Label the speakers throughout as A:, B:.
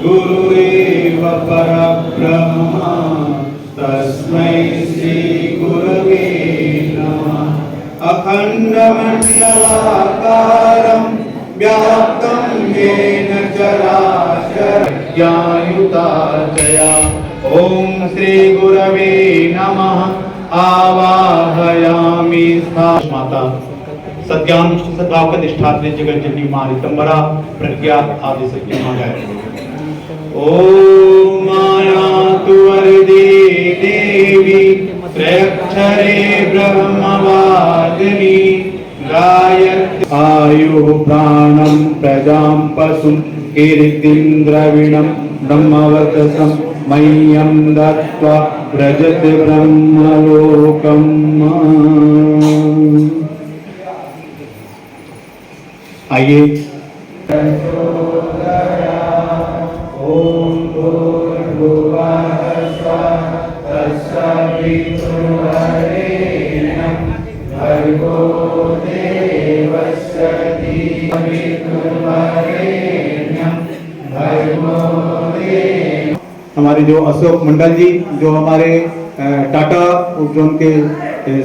A: गुरुरेव परब्रह्म तस्मै श्री गुरवे नमः। अखण्डमण्डलाकारं व्याप्तं येन चराचरं ओम श्री गुरवे नमः। आवाहयामि माता सत्यान सद्भाव निष्ठात्रे जगत जननी मां ऋतंबरा प्रज्ञा आदि सत्य मां गायत्री। ओम माया तु वरदे देवी त्रयक्षरे ब्रह्मवादिनी गायत्री। आयुः प्राणं प्रजां पशुं कीर्तिं द्रविणं ब्रह्मवर्चसं मह्यं दत्त्वा व्रजति ब्रह्मलोकम्। आइए ओम भूर्भुवः स्वः तत्सवितुर्वरेण्यं भर्गो देवस्य धीमहि भर्गो देवस्य। हमारे जो अशोक मंडल जी जो हमारे टाटा जोन के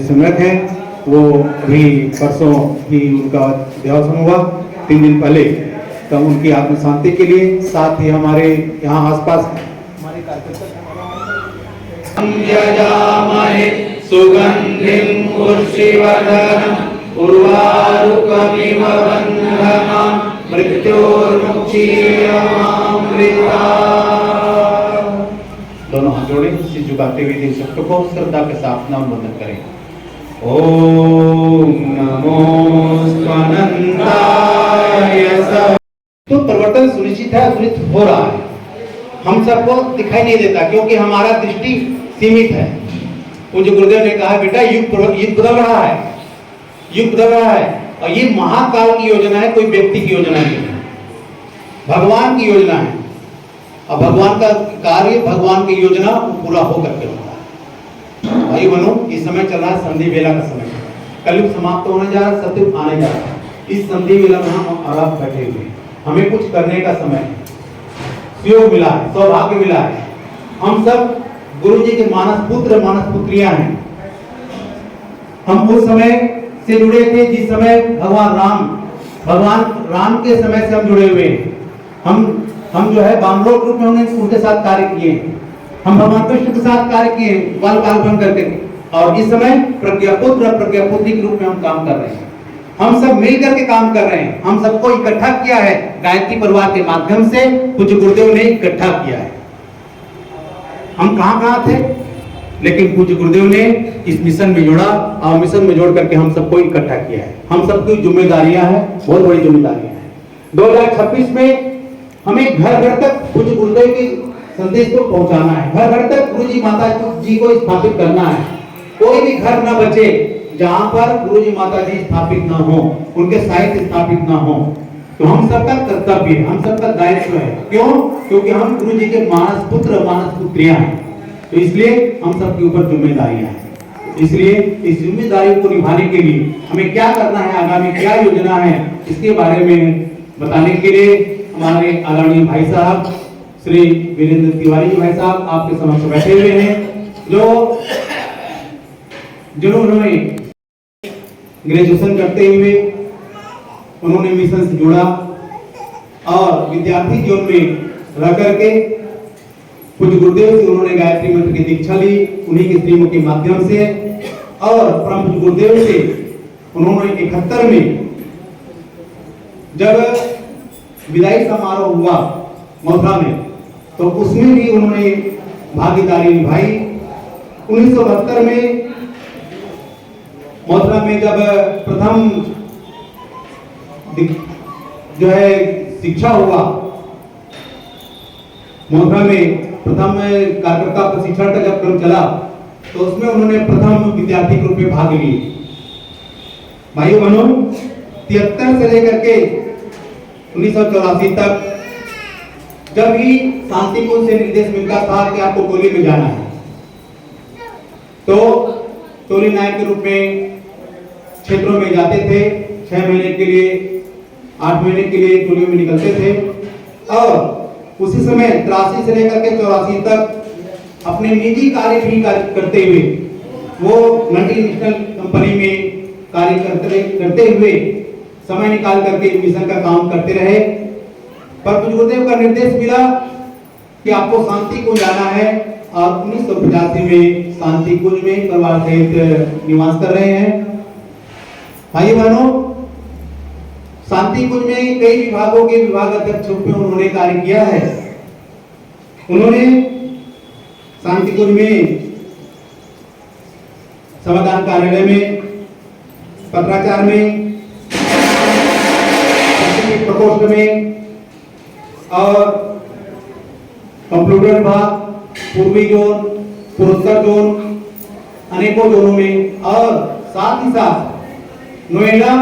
A: समर्थ हैं, वो अभी परसों ही उनका देहावसान हुआ 3 दिन पहले। तो उनकी आत्म शांति के लिए साथ ही हमारे यहाँ आसपास हमारे कार्यकर्ता सुगंधिं पुष्टिवर्धनम् उर्वारुकमिव बन्धनां मृत्योर्मुक्षीयमामृता। दोनों हाथ जोड़े, सिर झुकाते हुए देव शब्द को श्रद्धा के साथ नाम वंदन करें। ओम नमो स्वानंदाय। तो परिवर्तन सुनिश्चित है, सुनिश्चित हो रहा है, हम सबको दिखाई नहीं देता क्योंकि हमारा दृष्टि सीमित है। पूज्य गुरुदेव ने कहा बेटा युग बदल रहा है, युग बदल रहा है और ये महाकाल की योजना है, कोई व्यक्ति की योजना नहीं है, भगवान की योजना है। और भगवान का कार्य, भगवान की योजना पूरा हो करके होता है। भाई बनो, इस समय चल रहा है संधि वेला का समय, कलयुग समाप्त होने जा रहा है, सतयुग आने जा रहा है। इस संधि वेला में हम आराम बैठे हुए, हमें कुछ करने का समय, सुयोग मिला है, सौभाग्य मिला है। हम सब गुरु जी के मानस पुत्र मानस पुत्रियां हैं। हम उस समय से जुड़े थे जिस समय भगवान राम के समय से हम जुड़े हुए हैं। हम जो है बामलोक रूप में उनके साथ कार्य किए हैं। हम भगवान कृष्ण के साथ कार्य किए, बाल बन करके, और इस समय प्रज्ञापुत्र प्रज्ञापुत्री के रूप में हम काम कर रहे हैं। हम सब मिलकर के काम कर रहे हैं। हम सबको इकट्ठा किया है गायत्री परिवार के माध्यम से, कुछ गुरुदेव ने इकट्ठा किया है। हम कहाँ थे, लेकिन पूज्य गुरुदेव ने इस मिशन में जोड़ा और मिशन में जोड़ करके हम सबको इकट्ठा किया है। हम सबकी जिम्मेदारियां हैं, बहुत बड़ी जिम्मेदारियां हैं। 2026 में हमें घर घर तक पूज्य गुरुदेव के संदेश को पहुंचाना है। घर घर तक गुरु जी माता जी को स्थापित करना है। कोई भी घर न बचे जहां पर गुरु जी माता जी स्थापित न हो, उनके साहित्य स्थापित न हो। तो हम सबका कर्तव्य है, हम सबका दायित्व है। क्यों? क्योंकि हम गुरु जी के मानस पुत्र मानस पुत्रियां हैं। तो इसलिए हम सबके ऊपर जिम्मेदारियां हैं। इसलिए इस जिम्मेदारी को निभाने के लिए हमें क्या करना है, आगामी क्या योजना है, इसके बारे में बताने के लिए हमारे आदरणीय भाई साहब श्री वीरेंद्र तिवारी जी भाई साहब आपके समक्ष बैठे हुए हैं, जिन्होंने ग्रेजुएशन करते हुए उन्होंने मिशन से जुड़ा और विद्यार्थी जीवन में रह करके पूज्य गुरुदेव से उन्होंने गायत्री मंत्र की दीक्षा ली, उन्हीं के श्रीमुख के माध्यम से। और परम पूज्य गुरुदेव से उन्होंने 71 में जब विदाई समारोह हुआ मथुरा में, तो उसमें भी उन्होंने भागीदारी निभाई। 1972 में मथुरा में जब प्रथम जो है शिक्षा हुआ, मथुरा में प्रथम कार्यकर्ता प्रशिक्षण का जब क्रम चला, तो उसमें उन्होंने प्रथम विद्यार्थी के रूप में भाग लिए। भाइयों बहनों, 73 से लेकर के 1984 तक जब भी शांतिपुर से निर्देश मिलता था कि आपको टोली में जाना है, तो टोली नायक के रूप में क्षेत्रों में जाते थे। 6 महीने के लिए, 8 महीने के लिए टोलियों में निकलते थे और उसी समय 83 से लेकर के 84 तक अपने निजी कार्य भी करते हुए वो मल्टीनेशनल कंपनी में कार्य करते हुए समय निकाल करके मिशन का काम करते रहे। पर गुरुदेव का निर्देश मिला कि आपको शांति कुंज जाना है और 1985 में शांति कुंज में परिवार सहित निवास कर रहे हैं। भाई बहनों, शांति कुंज में कई विभागों के विभाग अध्यक्ष रूप में उन्होंने कार्य किया है। उन्होंने शांति कुंज में समाधान कार्यालय में, पत्राचार में, प्रकोष्ठ में और कंप्यूटर विभाग, पूर्वी जोन, पूर्वोत्तर जोन, अनेकों जोनों में और साथ ही साथ नोएडा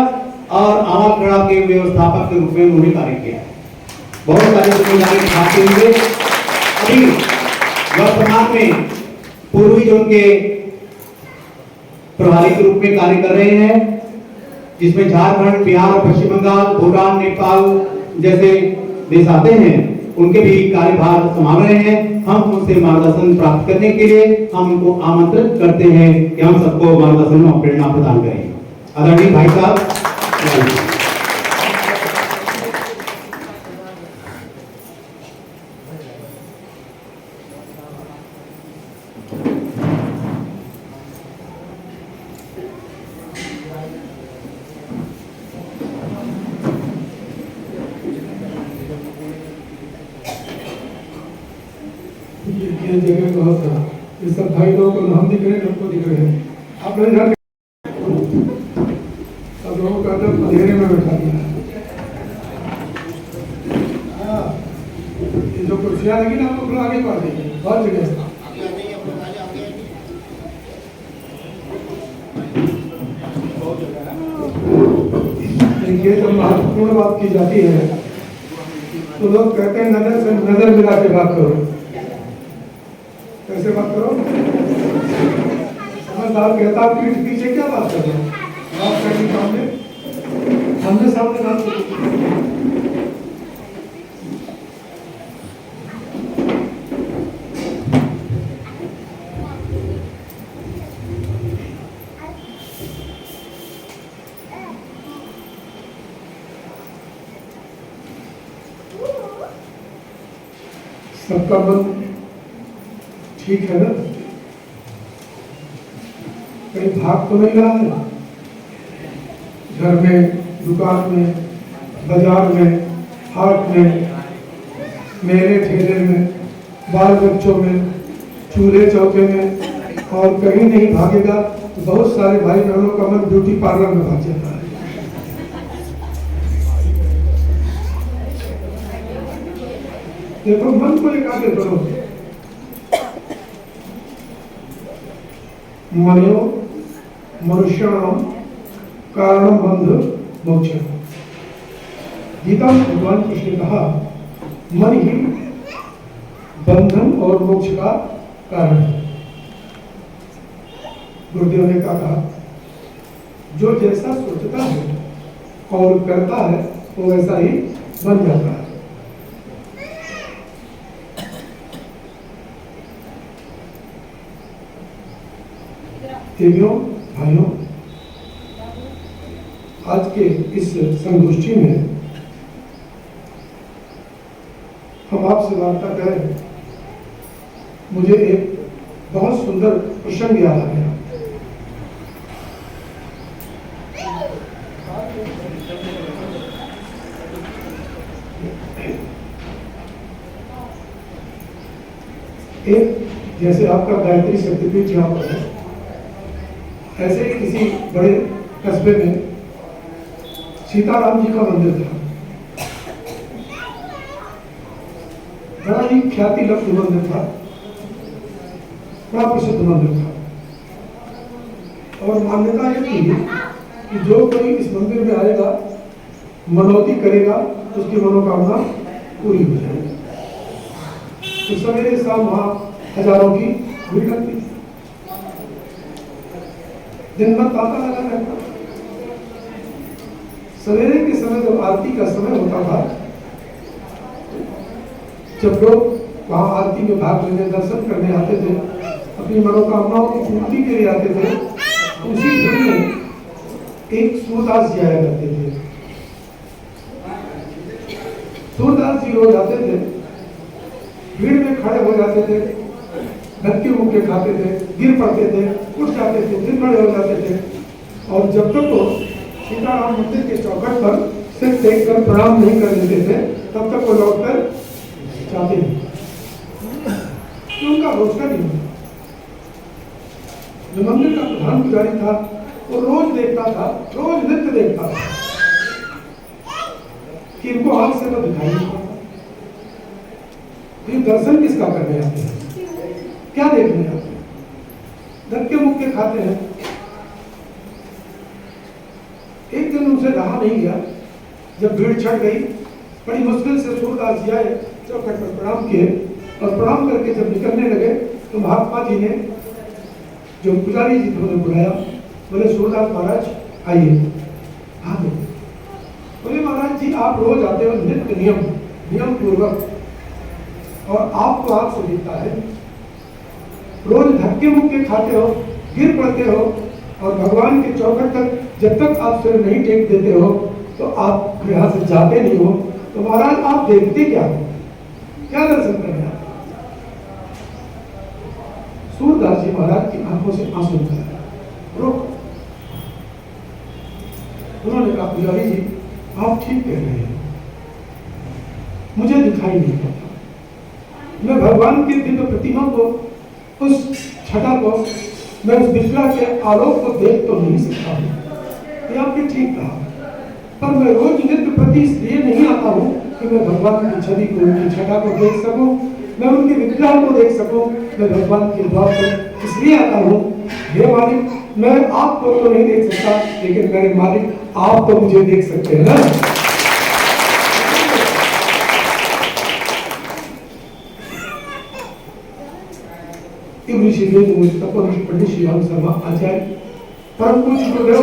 A: और आवासखेड़ा के व्यवस्थापक के रूप में उन्होंने कार्य किया है। बहुत सारे जिम्मेदारी निभाते हुए अभी वर्तमान में पूर्वी जोन के प्रभारी के रूप में कार्य कर रहे हैं, जिसमें झारखंड, बिहार, पश्चिम बंगाल, भूटान, नेपाल जैसे देश आते हैं, उनके भी कार्यभार संभाल रहे हैं। हम उनसे मार्गदर्शन प्राप्त करने के लिए हम उनको आमंत्रित करते हैं कि हम सबको मार्गदर्शन और प्रेरणा प्रदान करें। आदरणीय भाई साहब,
B: ये जगह बहुत था, ये सब भाई लोगों को हम दिख रहे हैं, हमको दिख रहे हैं। आप लोग इधर सब लोगों का तो अंधेरे में बैठा दिया। ये जो कुर्सियाँ लगी ना, आप लोग आगे बढ़ जाइए, बहुत जगह ये तो महत्वपूर्ण बात की जाती है। तो लोग कहते हैं नजर से नजर मिला के बात करो। कैसे बात करो? समझदार कहता पीठ पीछे क्या बात कर रहे हो? बात करने सामने सामने बात करो। सबका मन ठीक है ना? कहीं भाग तो नहीं रहा है? घर में, दुकान में, बाजार में, हाट में, मेले ठेले में, बाल बच्चों में, चूल्हे चौके में, और कहीं नहीं भागेगा तो बहुत सारे भाई बहनों का मन ब्यूटी पार्लर में भाग जाता है। देखो, मन को एकाग्र करो। मनो मनुष्याणाम कारणम बंध मोक्ष। गीता में भगवान कृष्ण ने कहा, मन ही बंधन और मोक्ष का कारण है। गुरुदेव ने कहा, जो जैसा सोचता है और करता है वो वैसा ही बन जाता है। देवियों, भाइयों, आज के इस संगोष्ठी में हम आपसे वार्ता करें, मुझे एक बहुत सुंदर प्रसंग याद आ गया। एक जैसे आपका गायत्री शक्तिपीठ यहाँ पर है, ऐसे ही किसी बड़े कस्बे में सीताराम जी का मंदिर था। बड़ा ही ख्याति लब्ध मंदिर था, बड़ा प्रसिद्ध मंदिर था। और मान्यता ये थी कि जो कोई इस मंदिर में आएगा, मनौती करेगा, उसकी मनोकामना पूरी हो जाएगी। तो सवेरे शाम वहाँ हजारों की भीड़ लगती थी, दिन भर तांता लगा रहता। सवेरे के समय जब आरती का समय होता था जब लोग वहाँ आरती में भाग लेने दर्शन करने आते थे, अपनी मनोकामनाओं की पूर्ति के लिए आते थे, उसी भीड़ में एक सूरदास जी आया करते थे। सूरदास जी रोज आते थे, भीड़ में खड़े हो जाते थे, धक्के मुक्के खाते थे, गिर पड़ते थे, उठ जाते थे, फिर खड़े हो जाते थे, और जब तक वो सीताराम मंदिर के चौखट पर सिर टेक कर प्रणाम नहीं कर लेते थे, तब तक वो लौट कर जाते नहीं। उनका रोज का नहीं। जो मंदिर का प्रधान पुजारी था, वो रोज देखता था, रोज नित्य देखता था कि इनको आंख से तो दिखाई नहीं पड़ता। ये दर्शन किसका करने आते हैं, क्या देखने आते हैं? धक्के मुक्के खाते हैं। एक दिन उनसे रहा नहीं गया, जब भीड़ छट गई, बड़ी मुश्किल से सूरदास जी आए, चौखट पर प्रणाम किए, और प्रणाम करके जब निकलने लगे तो महात्मा जी ने, जो पुजारी जी थे, उन्हें बुलाया। बोले सूरदास महाराज आइए। हाँ बोले महाराज जी, आप रोज आते हो नित्य नियम पूर्वक, और आपको आंख से दिखता है, रोज धक्के मुक्के खाते हो, गिर पड़ते हो, और भगवान के चौखट तक जब तक आप सिर नहीं टेक देते हो तो आप यहाँ से जाते नहीं हो। तो महाराज आप देखते क्या हो, क्या दर्शन करने आते? सूरदास जी महाराज की आंखों से आंसू निकल आए, रोक। उन्होंने कहा पुजारी जी, आप ठीक कह रहे हैं, मुझे दिखाई नहीं पड़ता, मैं भगवान की दिव्य प्रतिमा को, उस छटा को, मैं उस विग्रह के आलोक को देख तो नहीं सकता हूँ। ये आपने ठीक कहा, पर मैं रोज नित्य प्रति इसलिए नहीं आता हूँ कि मैं भगवान की छवि को, उनकी छटा को देख सकूं, मैं उनके विग्रह को देख सकूं। मैं भगवान के द्वार पर इसलिए आता हूँ, हे मालिक, मैं आपको तो नहीं देख सकता, लेकिन मेरे मालिक आप तो मुझे देख सकते हैं ना। ऋषि पंडित श्री राम शर्मा आचार्य, परम पूज्य गुरुदेव,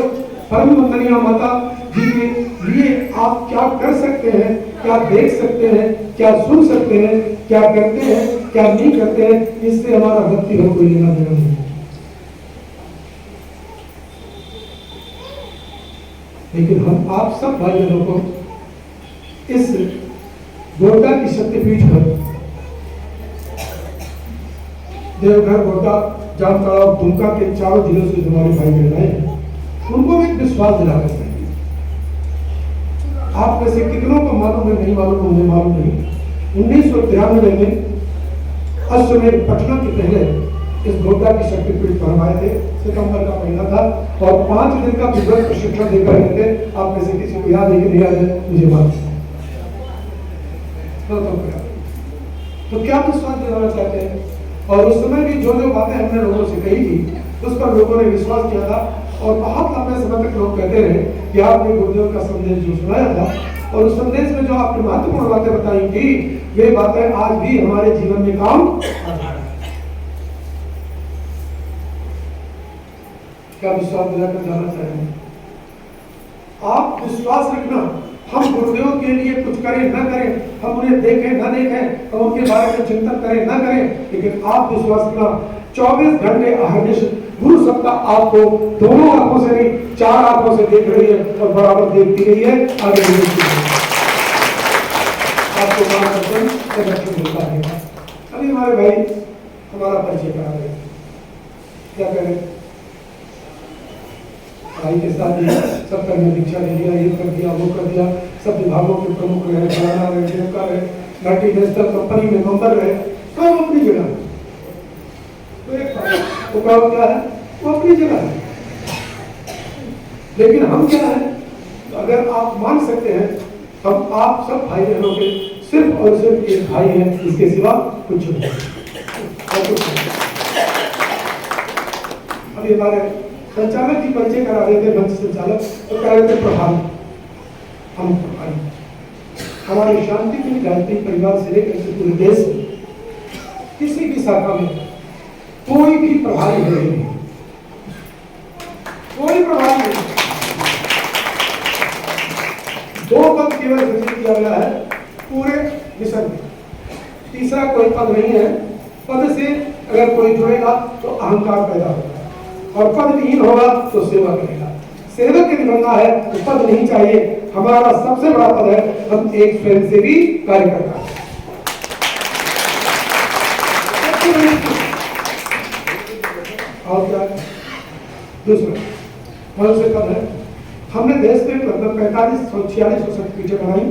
B: परम वंदनीय माता जी के लिए आप क्या कर सकते हैं, क्या देख सकते हैं, क्या सुन सकते हैं, क्या करते हैं, क्या नहीं करते हैं, इससे हमारा भक्ति हो कोई लेना देना नहीं। लेकिन हम आप सब भाई बहनों को इस गोड्डा की शक्तिपीठ पर, देवघर, गोड्डा, जामताड़ा, दुमका के चारों जिलों से हमारे भाई बहन आए हैं, उनको भी विश्वास दिलाना चाहिए। आप में से कितनों को मालूम है, नहीं मालूम, मुझे मालूम नहीं, 1993 में अश्वमेध पटना के पहले इस गोड्डा की शक्तिपीठ पर हम आए थे। सितंबर का महीना था और 5 दिन का विधिवत प्रशिक्षण देकर आए थे। आप में से किसी को याद है कि नहीं याद है, मुझे मालूम। तो क्या विश्वास दिलाना चाहते हैं? और उस समय भी जो बातें हमने लोगों से कही थी, उस पर लोगों ने विश्वास किया था, और बहुत लंबे समय तक लोग कहते रहे कि आपने गुरुदेव का संदेश जो सुनाया था, और उस संदेश में जो आपने महत्वपूर्ण बातें बताई थी, वे बातें आज भी हमारे जीवन में काम आता है। क्या विश्वास दिलाकर जाना चाहेंगे? आप विश्वास रखना, हम गुरुदेव के लिए कुछ करें न करें, हम उन्हें देखें न देखें, हम उनके बारे में चिंतन करें न करें, लेकिन आप विश्वास रखना, 24 घंटे अहर्निश गुरु सत्ता आपको दोनों आंखों से नहीं, 4 आंखों से देख रही है, और बराबर देखती रही है, आगे भी देखती रही है। आपको मार्गदर्शन मिलता है। अभी हमारे भाई हमारा परिचय करा रहे, क्या करें? भाई के साथ ही सब करने दीक्षा ले लिया, ये कर दिया, वो कर दिया, सब विभागों के प्रमुख रहे, फलाना रहे, देवका रहे, मल्टीनेशनल कंपनी में मेंबर रहे, सब अपनी जगह। तो एक वो काम क्या है, वो अपनी जगह है। लेकिन हम क्या है, तो अगर आप मान सकते हैं, हम आप सब भाई बहनों के सिर्फ और सिर्फ एक भाई हैं, इसके सिवा कुछ नहीं। अभी हमारे संचालक की परिचय करा रहे थे, मंच संचालक, तो कह रहे थे प्रभारी, हम प्रभारी। हमारे शांति की राजनीतिक परिवार से लेकर पूरे देश में किसी भी शाखा में कोई भी प्रभारी नहीं, कोई प्रभारी नहीं। 2 पद केवल सृजित किया गया है पूरे मिशन में, तीसरा कोई पद नहीं है। पद से अगर कोई जुड़ेगा तो अहंकार पैदा होगा और पद विहीन होगा तो सेवा करेगा। सेवक यदि बनना है तो पद नहीं चाहिए। हमारा सबसे बड़ा पद है हम एक स्वयंसेवी कार्यकर्ता। और क्या दूसरा कौन से पद है? हमने देश में मतलब 4546 शक्तिपीठें बनाई।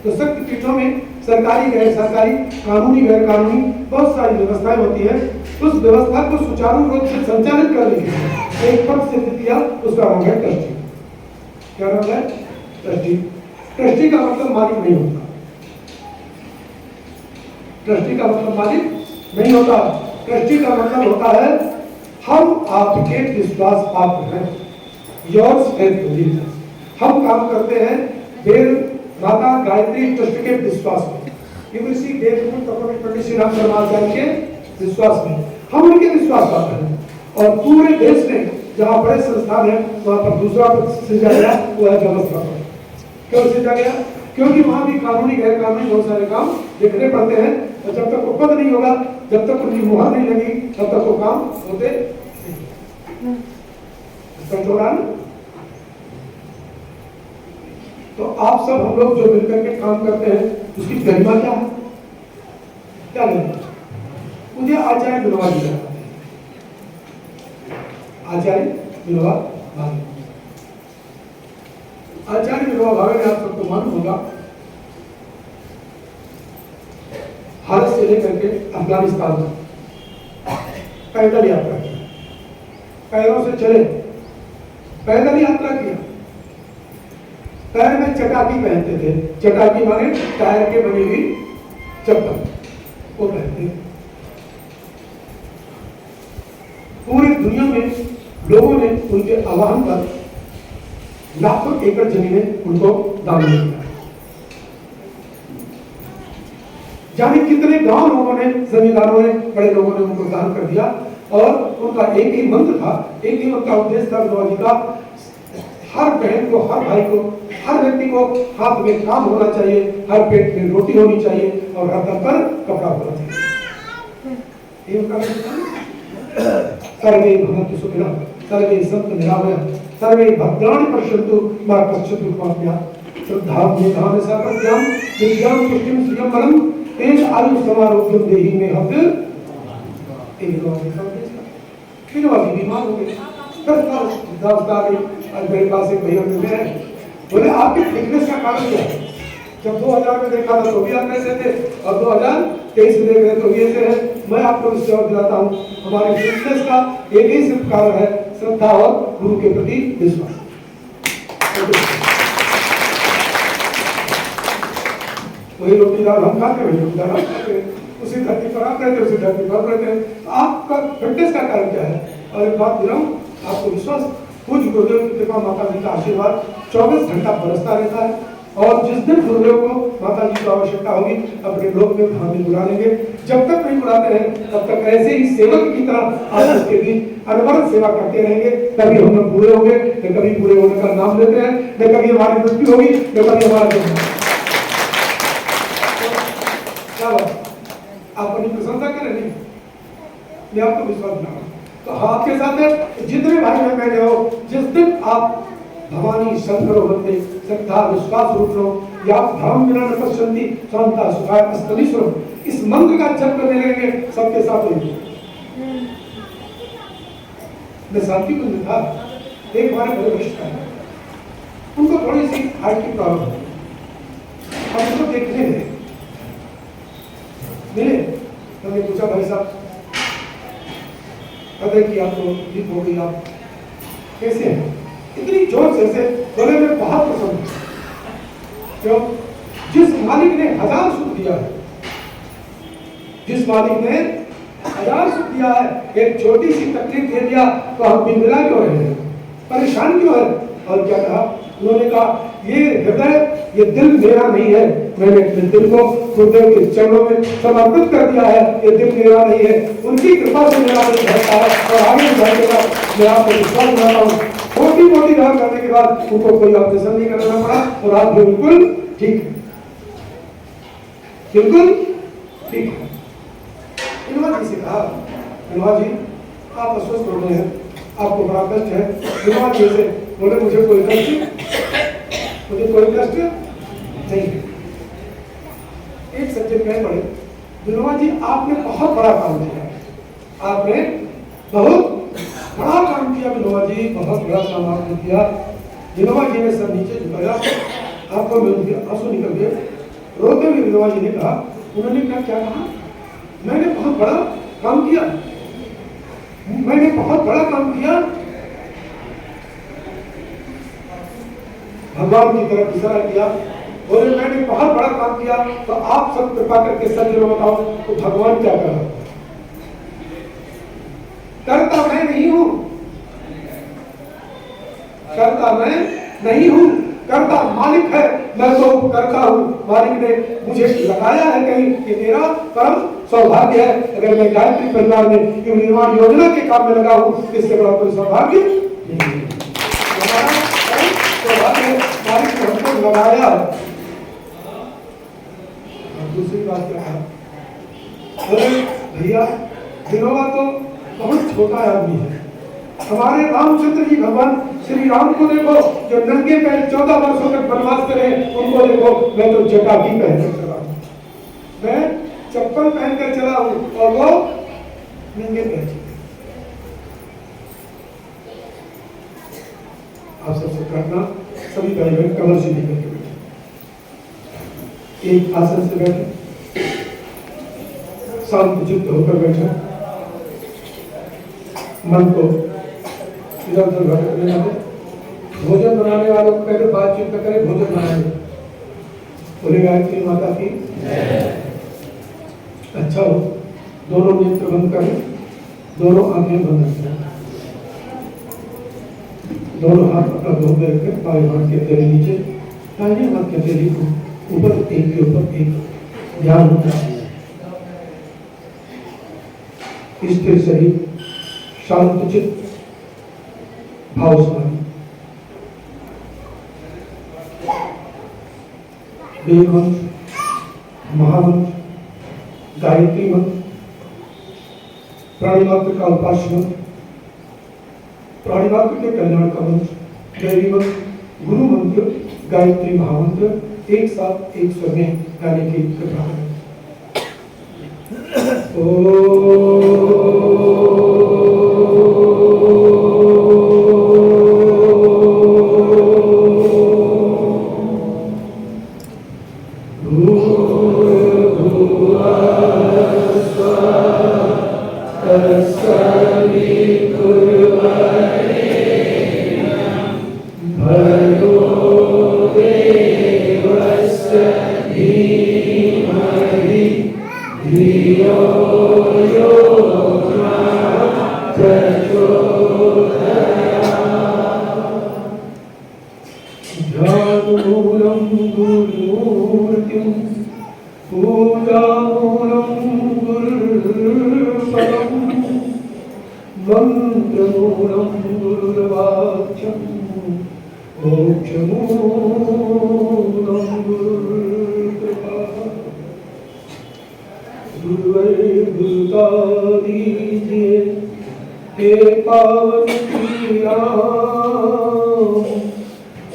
B: तो शक्तिपीठों में सरकारी गैर सरकारी कानूनी गैर कानूनी बहुत सारी व्यवस्थाएं होती है। उस व्यवस्था को सुचारू रूप से संचालित करने के लिए एक पद सिद्ध किया, उसका नाम है ट्रस्टी। क्या नाम है? ट्रस्टी। ट्रस्टी का मतलब मालिक नहीं होता। ट्रस्टी का मतलब मालिक नहीं होता। ट्रस्टी का मतलब होता है हम आपके विश्वास पात्र हैं। Yours faithfully. हम काम करते हैं वेद माता गायत्री ट्रस्ट के विश्वास में। You will see Devpur Tapovan Pandit Shri Ram Sharmacharya के विश्वास में हम उनके विश्वास पात्र हैं। और पूरे देश में जहाँ बड़े संस्थान है वहाँ पर दूसरा पद सृजा गया, वो है व्यवस्थापक। क्यों सृजा गया? क्योंकि वहाँ भी कानूनी गैर कानूनी बहुत सारे काम देखने पड़ते हैं और जब तक वो पद नहीं होगा, जब तक उनकी मुहर नहीं लगी, तब तक वो काम होते नहीं। तो आप सब हम लोग जो मिलकर के काम करते हैं उसकी गरिमा क्या है? क्या गरिमा? मुझे आचार्य विनोबा जी बताते हैं। आचार्य विनोबा भावे। आचार्य विनोबा भावे में आप सबको मालूम होगा भारत से लेकर के अफगानिस्तान तक पैदल यात्रा की। पैरों से चले, पैदल यात्रा किया। पैर में चटाकी पहनते थे। चटाकी माने टायर के बनी हुई चप्पल, वो पहनते। पूरी दुनिया में लोगों ने उनके आह्वान पर लाखों एकड़ जमीनें उनको दान में दिया। जाने कितने गांव लोगों ने, जमींदारों ने, बड़े लोगों ने उनको दान कर दिया। और उनका एक ही मंत्र था, एक ही उनका उद्देश्य था विनोबा जी का, हर बहन को, हर भाई को, हर व्यक्ति को हाथ में काम होना चाहिए, हर पेट में रोटी होनी चाहिए और हर तन पर कपड़ा होना चाहिए। ये उनका सर्वे भवन्तु सुखिनः, सर्वे सन्तु निरामयाः, सर्वे भद्राणि पश्यन्तु मा कश्चित् दुःखमाप्नुयात्। श्रद्धां मेधां सर्वज्ञां विद्यां पुष्टिं श्रियं बलं तेन आयु समारोग्यं देहि मे हत। विनोबा जी बीमार हो गए। मेरे पास एक भैया मिलते हैं, बोले आपके फिटनेस का कारण क्या है? जब 2000 में देखा था तो भी आप कैसे थे और 2023 में देख रहे तो भी ऐसे है। मैं आपको इस जवाब दिलाता हूँ, हमारे फिटनेस का एक ही सिर्फ कारण है, श्रद्धा और गुरु के प्रति विश्वास। वही रोटी दाल हम खाते, वही रोटी दाल हम खाते, उसी धरती पर आप रहते, उसी धरती पर रहते हैं। आपका फिटनेस का कारण क्या है? और एक बात दिलाऊं आपको, विश्वास पूज्य गुरुदेव की कृपा, माता जी का आशीर्वाद 24 घंटा बरसता रहता है। और जिस दिन गुरुदेव को माता जी की आवश्यकता होगी अपने लोक में धाम में बुला लेंगे। जब तक नहीं बुलाते हैं तब तक ऐसे ही सेवक की तरह आप उसके बीच अनवरत सेवा करते रहेंगे। कभी हम लोग पूरे होंगे, न कभी पूरे होने का नाम लेते हैं, न कभी हमारी मृत्यु होगी, न कभी हमारा आप अपनी प्रशंसा करें। नहीं, मैं आपको विश्वास दिलाऊं तो आपके साथ है जितने भाई बहन हो, जिस दिन आप भवानी शंकर होते श्रद्धा विश्वास रूप लो या धर्म बिना न पश्यन्ति शांता सुखाय अस्तमीश्वर, इस मंत्र का जप करने लगेंगे सबके साथ होंगे। मैं शांति को था, एक हमारे बड़े वरिष्ठ है, उनको थोड़ी सी हार्ट की प्रॉब्लम है, हम उनको देखने गए, मिले, मैंने पूछा भाई साहब पता कि आपको ठीक हो गई, आप कैसे हैं? इतनी जोर से बोले मैं बहुत पसंद हूँ। क्यों? जिस मालिक ने 1000 सुख दिया है, जिस मालिक ने 1000 सुख दिया है, एक छोटी सी तकलीफ दे दिया तो हम बिंदला क्यों रहे हैं, परेशान क्यों है? और क्या कहा उन्होंने? कहा ये हृदय, ये दिल मेरा नहीं है, मैंने अपने दिल को गुरुदेव के चरणों में समर्पित कर दिया है। ये दिल मेरा नहीं है, उनकी कृपा से मेरा दिल भरता है और आगे बढ़ने का मैं आपको विश्वास दिलाता हूँ। छोटी मोटी दवा करने के बाद उनको कोई ऑपरेशन नहीं करना पड़ा और आज बिल्कुल ठीक है, बिल्कुल ठीक है। विनोबा जी से कहा, विनोबा जी आप अस्वस्थ हो गए हैं, आपको बड़ा कष्ट है। विनोबा जी से बोले मुझे कोई कष्ट नहीं है। एक सज्जन कह पड़े, विनोबा जी आपने बहुत बड़ा काम किया, आपने बहुत बड़ा काम किया विनोबा जी, बहुत बड़ा काम आपने किया। विनोबा जी ने सर नीचे झुकाया, आपको आंसू निकल गए। रोते हुए विनोबा जी ने कहा, उन्होंने क्या कहा? मैंने बहुत बड़ा काम किया, मैंने बहुत बड़ा काम किया। भगवान की तरफ इशारा किया, बोले मैंने बहुत बड़ा काम किया, तो आप सब कृपा करके सज्जनों बताओ तो भगवान क्या कर रहा है? करता मैं नहीं हूं, करता मैं नहीं हूं, करता मालिक है, मैं तो करता हूं। मालिक ने मुझे लगाया है कहीं कि मेरा परम सौभाग्य है अगर मैं गायत्री परिवार में निर्माण योजना के काम में लगा हूं, इससे बड़ा कोई सौभाग्य नहीं है। हमारा सौभाग्य मालिक ने हमको लगाया है। दूसरी बात क्या है, अरे भैया विनोबा तो बहुत छोटा आदमी है। हमारे रामचंद्र जी भगवान श्री राम को देखो, जो नंगे पैर 14 वर्षों तक वनवास करे, उनको देखो, मैं तो जटा भी पहनकर चला हूं, मैं चप्पल पहनकर चला हूं और वो नंगे पैर चले। आप सबसे प्रार्थना, सभी भाई बहन कमर से निकल के बैठे, एक आसन से बैठे, शांत चित्त होकर बैठे, मन को इधर उधर भटकने ना दे। भोजन बनाने वालों को कहते बातचीत न करे, भोजन बनाए। बोले गायत्री माता की अच्छा हो, दोनों नेत्र बंद करें, दोनों आंखें बंद रखें, दोनों हाथ अपना धोखे रखें, बाएं हाथ के तेरे नीचे, दाहिने हाथ के तेरे ऊपर, एक के ऊपर एक ध्यान होता है। स्थिर शरीर, शांत चित्त, भाव समाधि। वेद मंत्र, महामंत्र, गायत्री मंत्र, प्राणिमात्र का उपास्य मंत्र, प्राणिमात्र के कल्याण का मंत्र, दैवी मंत्र, गुरु मंत्र, गायत्री महामंत्र एक साथ एक स्वर में गाने की कृपा करें।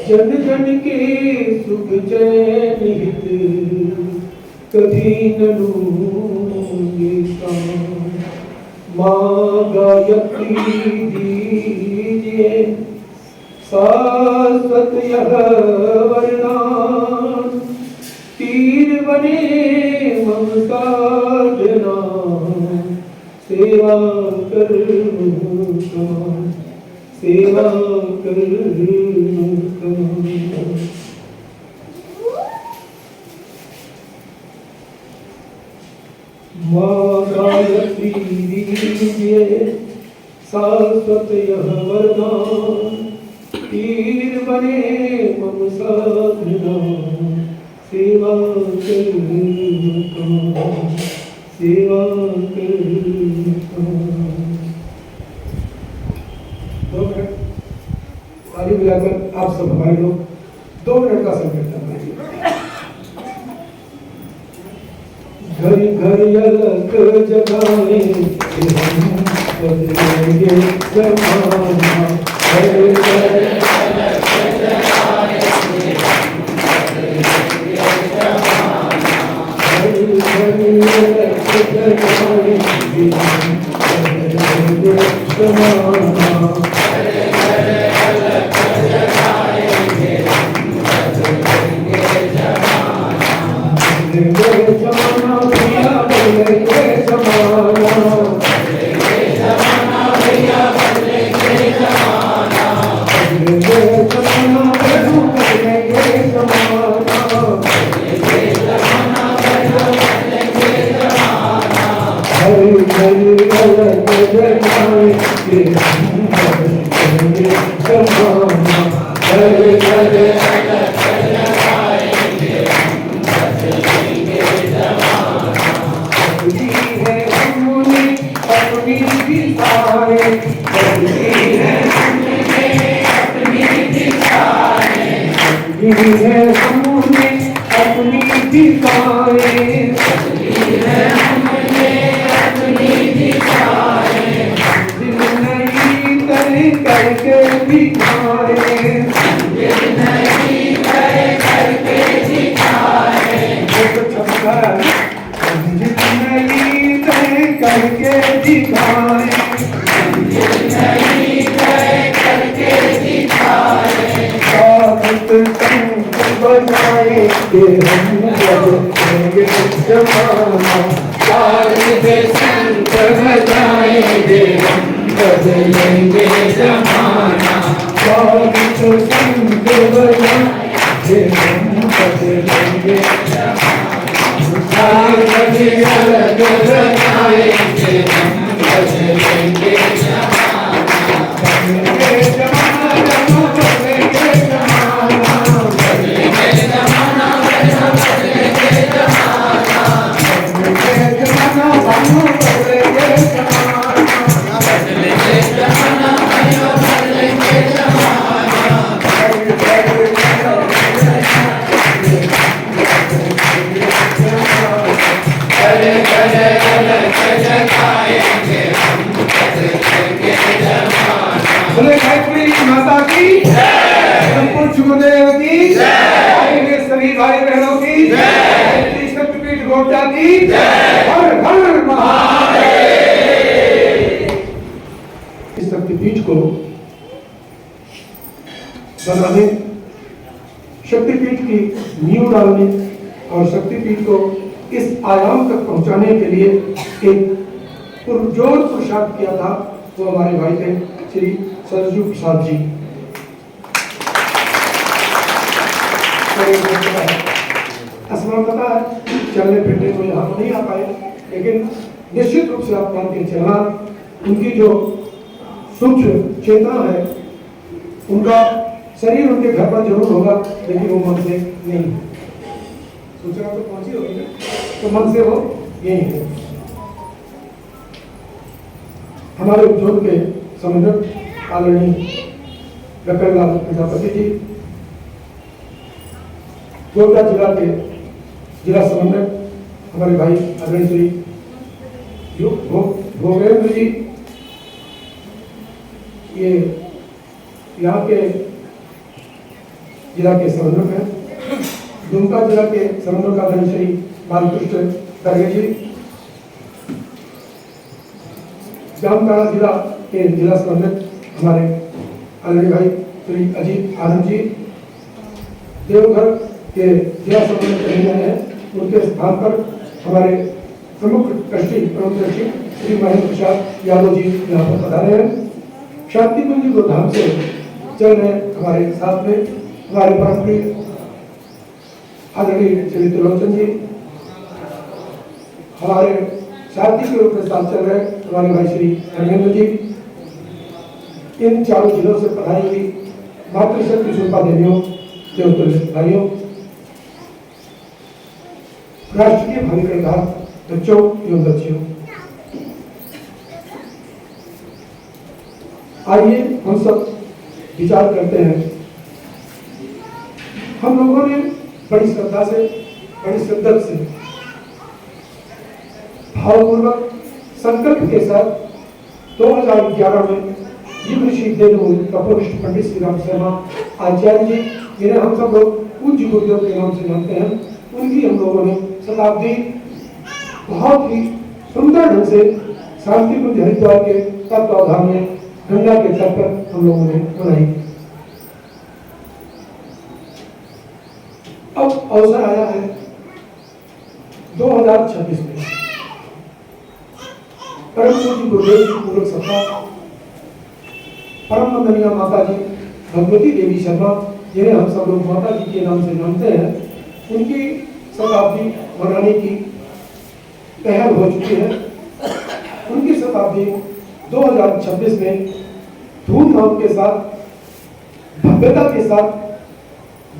B: जन जन के सुख चैन हित कभी न लूंगे काम। माँ गायत्री दीजिए शाश्वत यह वरदान, तीर बने ममता देना, सेवा कर सेवा कर। माँ गायत्री दीजिए शाश्वत यह वरदान, तीर बने मम साधना, सेवा कर सेवा कर। 2 मिनट ताली मिलाकर आप सब हमारे लोग 2 मिनट का संकीर्तन करेंगे। घड़ी घड़ी अलग जगाए कि हम बदलेंगे जमाना। घड़ी घड़ी अलग जगाए कि हम बदलेंगे जमाना। घड़ी घड़ी अलग जगाए कि हम बदलेंगे जमाना। घड़ी घड़ी अलग जगाए कि हम बदलेंगे जमाना। बदलेंगे जमाना भैया बदलेंगे जमाना। बदलेंगे जमाना भैया बदलेंगे जमाना। बदलेंगे जमाना प्रभु बदलेंगे जमाना। बदलेंगे जमाना प्रभु बदलेंगे जमाना। घड़ी घड़ी अलग जगाए कि हम बदलेंगे जमाना। घड़ी घड़ी अलग जगाए कि हम बदलेंगे जमाना। बदली है हमने अपनी दिशाएं। बदली है हमने अपनी दिशाएं। बदली है हमने अपनी दिशाएं। बदली है हमने अपनी दिशाएं। दिल नहीं तय करके दिखाए। दिल नहीं तय करके दिखाए। मंजिल नहीं तय करके दिखाए। मंजिल नहीं तय करके दिखाए। साबित संग बनाए कि हम बदलेंगे जमाना। साबित संग बनाए कि हम बदलेंगे जमाना। साबित संग बनाए कि हम बदलेंगे जमाना। घड़ी घड़ी अलग जगाए कि हम बदलेंगे जमाना। बदलेंगे जमाना जमा बदलेंगे जमाना। बदलेंगे जमाना जमा बदलेंगे जमाना। बदलेंगे जमाना भाइयों बदलेंगे जमाना। बदलेंगे जमाना भाइयों बदलेंगे जमाना। घड़ी घड़ी अलग घड़ी घड़ी अलग जगाए कि हम बदलेंगे जमाना। बोले गायत्री माता की जय। संपूर्ण गुरुदेव की जय। आए हुए सभी भाई बहनों की जय। गायत्री शक्तिपीठ गोड्डा की जय। हर हर महादेव। इस शक्तिपीठ को बनाने, शक्तिपीठ की नींव डालने और शक्तिपीठ को इस आयाम तक पहुंचाने के लिए एक पुरजोर पुरुषार्थ किया था, वो हमारे भाई थे श्री सरजू प्रसाद जी। असमर्थता है, चलने फिरने को यहाँ नहीं आ पाए, लेकिन निश्चित रूप से आप मान के चलना, उनकी जो सूक्ष्म चेतना है, उनका शरीर उनके घर पर जरूर होगा, लेकिन वो मन से नहीं। सूचना तो पहुंची होगी ना, तो मन से वो यही है। हमारे उद्योग के संयोजक आदरणीय डॉक्टर लाल प्रजापति जी, गोड्डा जिला के जिला समन्वयक हमारे भाई आदरणीय श्री भोगेंद्र जी, ये यहाँ के जिला के समन्वयक हैं। दुमका जिला के समन्वयक आदरणीय श्री बालकृष्ण खड़गे जी, जामताड़ा जिला के जिला समन्वयक हमारे आदरणीय भाई श्री अजीत आनंद जी, देवघर के जिला समन्वयक रहे हैं, उनके स्थान पर हमारे प्रमुख ट्रस्टी श्री महेंद्र प्रसाद यादव जी यहाँ पर पधारे हैं। शांति कुंज गोधाम से चल रहे हमारे साथ में हमारे परमप्रिय आदरणीय श्री त्रिलोचन जी, हमारे साथी के रूप में साथ चल रहे हमारे भाई श्री धर्मेंद्र जी, इन चारों जिलों से पढ़ाई हुई मातृशक्ति शिल्पा देवियों, देवतुल्य भाइयों, राष्ट्रीय भाविकदार बच्चों एवं बच्चियों, आइए हम सब विचार करते हैं। हम लोगों ने बड़ी श्रद्धा से, बड़ी शिद्दत से भावपूर्वक संकल्प के साथ 2011 में युग ऋषि देवमूल कपिलवस्तु पंडित श्री राम शर्मा आचार्य जी, जिन्हें हम सब लोग पूज्य गुरुदेव के नाम से जानते हैं, उनकी हम लोगों ने शताब्दी बहुत ही सुंदर ढंग से शांति कुंज हरिद्वार के तत्वावधान में गंगा के तट पर हम लोगों ने मनाई। अब अवसर आया है 2026 में परम पूज्य गुरुदेव की पूर्व सभा परम वंदनीय माता जी भगवती देवी शर्मा, जिन्हें हम सब लोग माता जी के नाम से जानते हैं, उनकी शताब्दी मनाने की पहल हो चुकी है। उनकी शताब्दी 2026 में धूमधाम के साथ, भव्यता के साथ,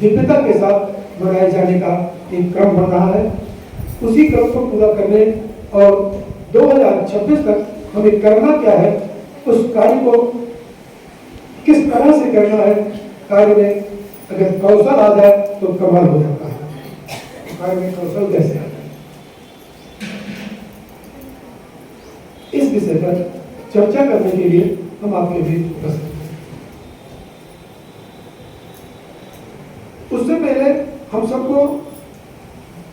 B: दिव्यता के साथ मनाए जाने का एक क्रम बन रहा है। उसी क्रम को पूरा करने और 2026 तक हमें करना क्या है, उस कार्य को किस तरह से करना है, कार्य में अगर कौशल आ जाए तो कमाल हो जाता है। कार्य में कौशल कैसे आता है, इस विषय पर चर्चा करने के लिए हम आपके बीच उपस्थित हैं। उससे पहले हम सबको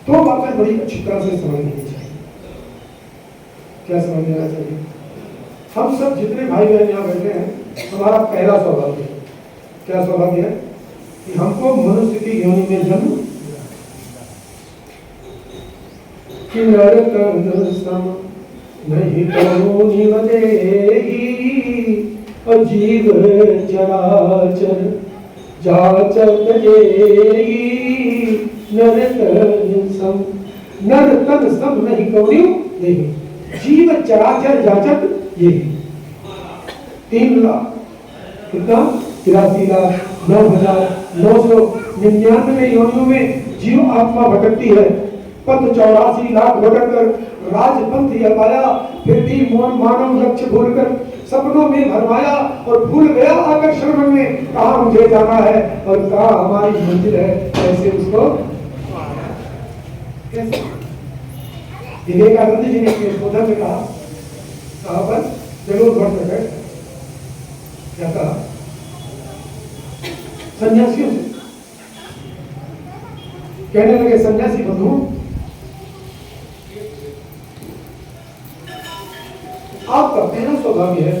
B: दो बातें बड़ी अच्छी तरह से समझ लेनी चाहिए। क्या समझ लेना चाहिए? हम सब जितने भाई बहन यहाँ बैठे हैं, हमारा पहला सौभाग्य है। क्या सौभाग्य है? कि हमको मनुष्य की योनि में जन्म कि नरक सम नहीं करोनि वदेही और जीव चराचर जाचक जेही नर तन सम, नर तन सम नहीं करोनि वदेही जीव चराचर जाचक यही 3 लाख कितना 83,09,999 योनियों में जीव आत्मा भटकती है। पथ 84 लाख भटककर राजपंथ यह पाया, फिर भी मोहन मानव लक्ष्य भूलकर सपनों में भरमाया और भूल गया आकर्षण मन में कहाँ मुझे जाना है और कहाँ हमारी मंजिल है। कैसे उसको कैसे विवेकानंद जी ने अपने बोधन में कहा, साहब जरूर बढ़ सके क्या कहा सन्यासियों से, कहने लगे सन्यासी बंधु, आपका पहला सौभाग्य है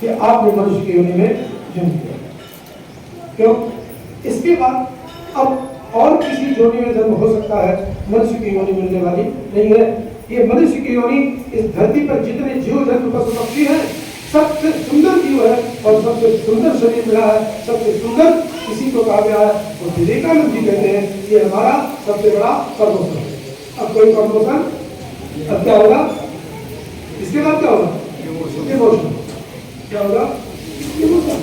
B: कि आपने मनुष्य की योनि में जन्म लिया। क्यों? इसके बाद अब और किसी योनि में जन्म हो सकता है, मनुष्य की योनि मिलने वाली नहीं है। ये मनुष्य की योनि इस धरती पर जितने जीव जंतु पशु पक्षी हैं, सबसे सुंदर जीव है और सबसे सुंदर शरीर मिला है, सबसे सुंदर इसी को कहा गया है। और विवेकानंद जी कहते हैं ये हमारा सबसे बड़ा प्रमोशन है। अब कोई प्रमोशन, अब क्या होगा? इसके बाद क्या होगा? इमोशन। क्या होगा? इमोशन।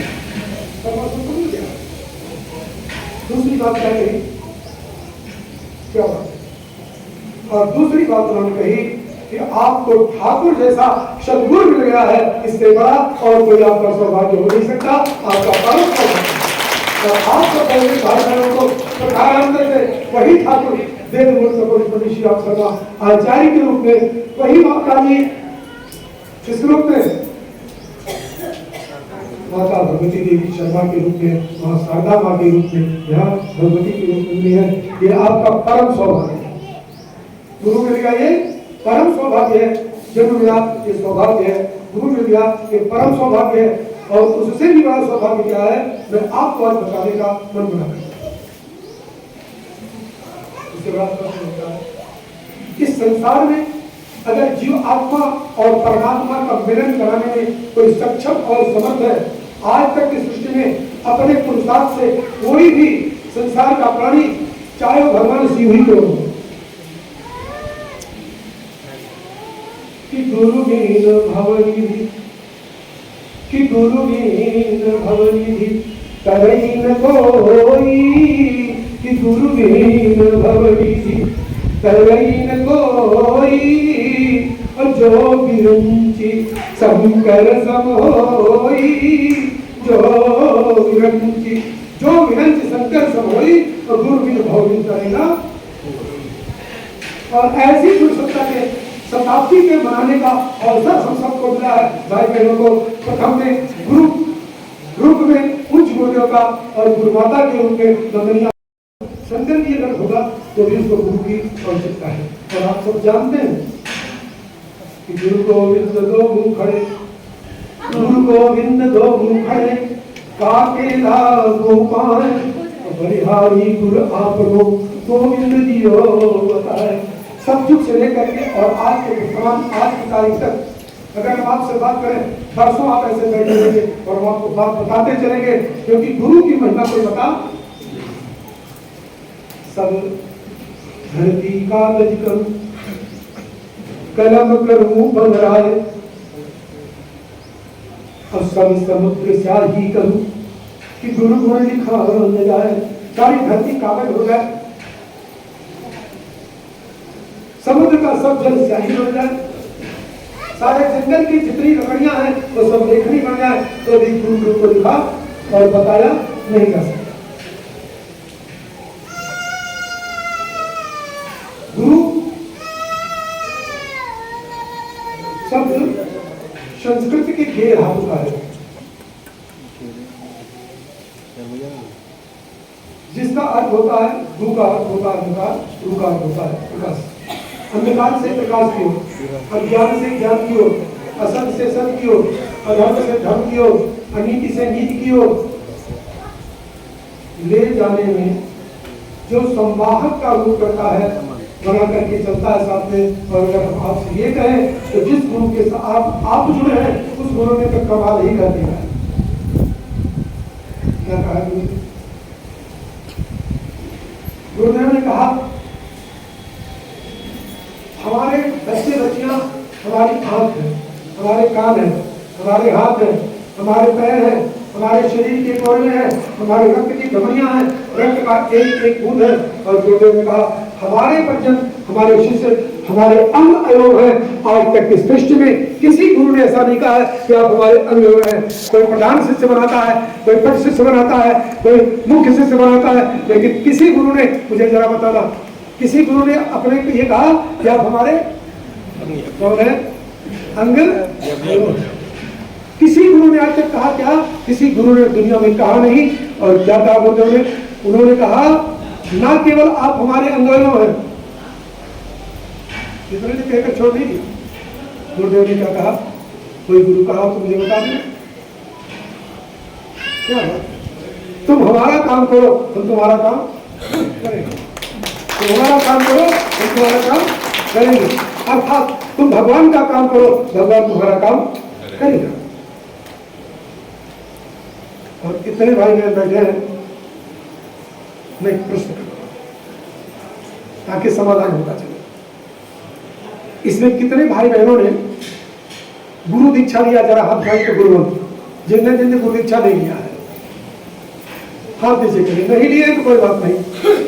B: प्रमोशन तो मिल गया। दूसरी बात क्या कही? क्या होगा? और दूसरी बात उन्होंने कही कि आपको ठाकुर जैसा सद्गुरु मिल गया है, इससे बड़ा और कोई आपका सौभाग्य हो नहीं सकता। आपका परम सौभाग्य और आपको पहले भाषाओं को प्रकारांतर से वही ठाकुर देवमूल कपिलवस्तु पंडित श्री राम शर्मा आचार्य के रूप में, वही माता जी किस रूप में? माता भगवती देवी शर्मा के रूप में, मां शारदा मां के रूप में, यहाँ भगवती के रूप में है। ये आपका परम सौभाग्य है। गुरु मिल गया, ये परम सौभाग्य है। जन्म मिला, ये सौभाग्य है। गुरु मिल गया, ये परम सौभाग्य है। और उससे भी बड़ा सौभाग्य क्या है, मैं आपको आज बताने का मन बना करता हूं। उससे बड़ा प्रश्न होता है, इस संसार में अगर जीव आत्मा और परमात्मा का मिलन कराने में कोई सक्षम और समर्थ है, आज तक की सृष्टि में अपने पुरुषार्थ से कोई भी संसार का प्राणी, चाहे वो भगवान शिव ही क्यों हो, कि गुरु बिन भवनिधि, कि गुरु बिन भवनिधि तरई न कोई, कि गुरु बिन भवनिधि तरई न कोई। और जो विरंची शंकर सम होई, जो विरंची शंकर सम होई, और गुरु बिन भवनिधि तरई न। और ऐसी गुरु सत्ता के शताब्दी के मनाने का अवसर हम सबको मिला है भाई बहनों को। प्रथम में गुरु रूप में उच्च गुरुदेव का और गुरुमाता के रूप में नंदनिया संकर की अगर होगा तो भी उसको गुरु की आवश्यकता है। और आप सब जानते हैं कि गुरु गोविंद दो मुँह खड़े, गुरु गोविंद दो मुँह खड़े, काकेला गोपाल बलिहारी गुरु आपको गोविंद दियो बताए। सब युग से लेकर के और आज के वर्तमान आज की तारीख तक अगर हम आपसे बात करें परसों आप ऐसे बैठे रहेंगे और हम आपको बात बताते चलेंगे, क्योंकि गुरु की महिमा कोई बता। सब धरती कागज करूं कलम करूं बंधराए, और सब समुद्र स्याही करूं कि गुरु गुण लिखा न जाए। सारी धरती कागज हो जाए, समुद्र का सब जल स्याही बन जाए, सारे जंगल की जितनी लकड़ियां हैं वो सब लेखनी बन जाए, तो भी गुरु को लिखा और बताया नहीं जा सकता। गुरु शब्द संस्कृत के ढेर धातु का है, जिसका अर्थ होता है गु का अर्थ होता है अंधकार, रु का अर्थ होता है प्रकाश। अंधकार से प्रकाश की ओर, अज्ञान से ज्ञान की ओर, असत से सत की ओर, अधर्म से धर्म की ओर, अनीति से नीति की ओर ले जाने में जो संवाहक का रूप करता है, बना करके चलता है साथ में। और अगर हम आपसे ये कहें तो जिस गुरु के साथ आप जुड़े हैं उस गुरु ने तो कमाल ही कर दिया है। क्या कहा गुरुदेव ने कहा, हमारे बच्चे बच्चियां हमारी आंख है, हमारे कान है, हमारे हाथ है, हमारे पैर है, हमारे शरीर के कोने हैं, हमारे रक्त की धमनियां हैं, रक्त का एक एक बूंद है। और गुरुदेव ने कहा हमारे पर्यंत हमारे शिष्य हमारे अंग अवयव है। आज तक इस सृष्टि में किसी गुरु ने ऐसा नहीं कहा है कि आप हमारे अंग अवयव हैं। कोई प्रधान शिष्य बनाता है, कोई पट शिष्य बनाता है, कोई मुख्य शिष्य बनाता है, लेकिन किसी गुरु ने, मुझे जरा बताना, किसी गुरु ने अपने को ये कहा कि आप हमारे कौन है अंग। किसी गुरु ने आज तक कहा क्या? किसी गुरु ने दुनिया में कहा नहीं। और क्या कहा गुरुदेव ने? उन्होंने कहा ना केवल आप हमारे अंगों हैं, कितने ने कहकर छोड़ दी। गुरुदेव ने क्या कहा? कोई गुरु कहा तो मुझे बता दें क्या है? तुम हमारा काम करो, हम तुम्हारा काम करेंगे। तुम हमारा काम करो, हम तुम्हारा काम करेंगे। अर्थात तुम भगवान का काम करो, भगवान तुम्हारा काम करेगा। और इतने भाई बहन बैठे हैं, मैं एक प्रश्न करूंगा ताकि समाधान होता चले। इसमें कितने भाई बहनों ने गुरु दीक्षा लिया? जरा हाथ उठाइए तो गुरु जिनने जिनने गुरु दीक्षा नहीं लिया है हाथ नीचे करिए। नहीं लिए तो कोई बात नहीं,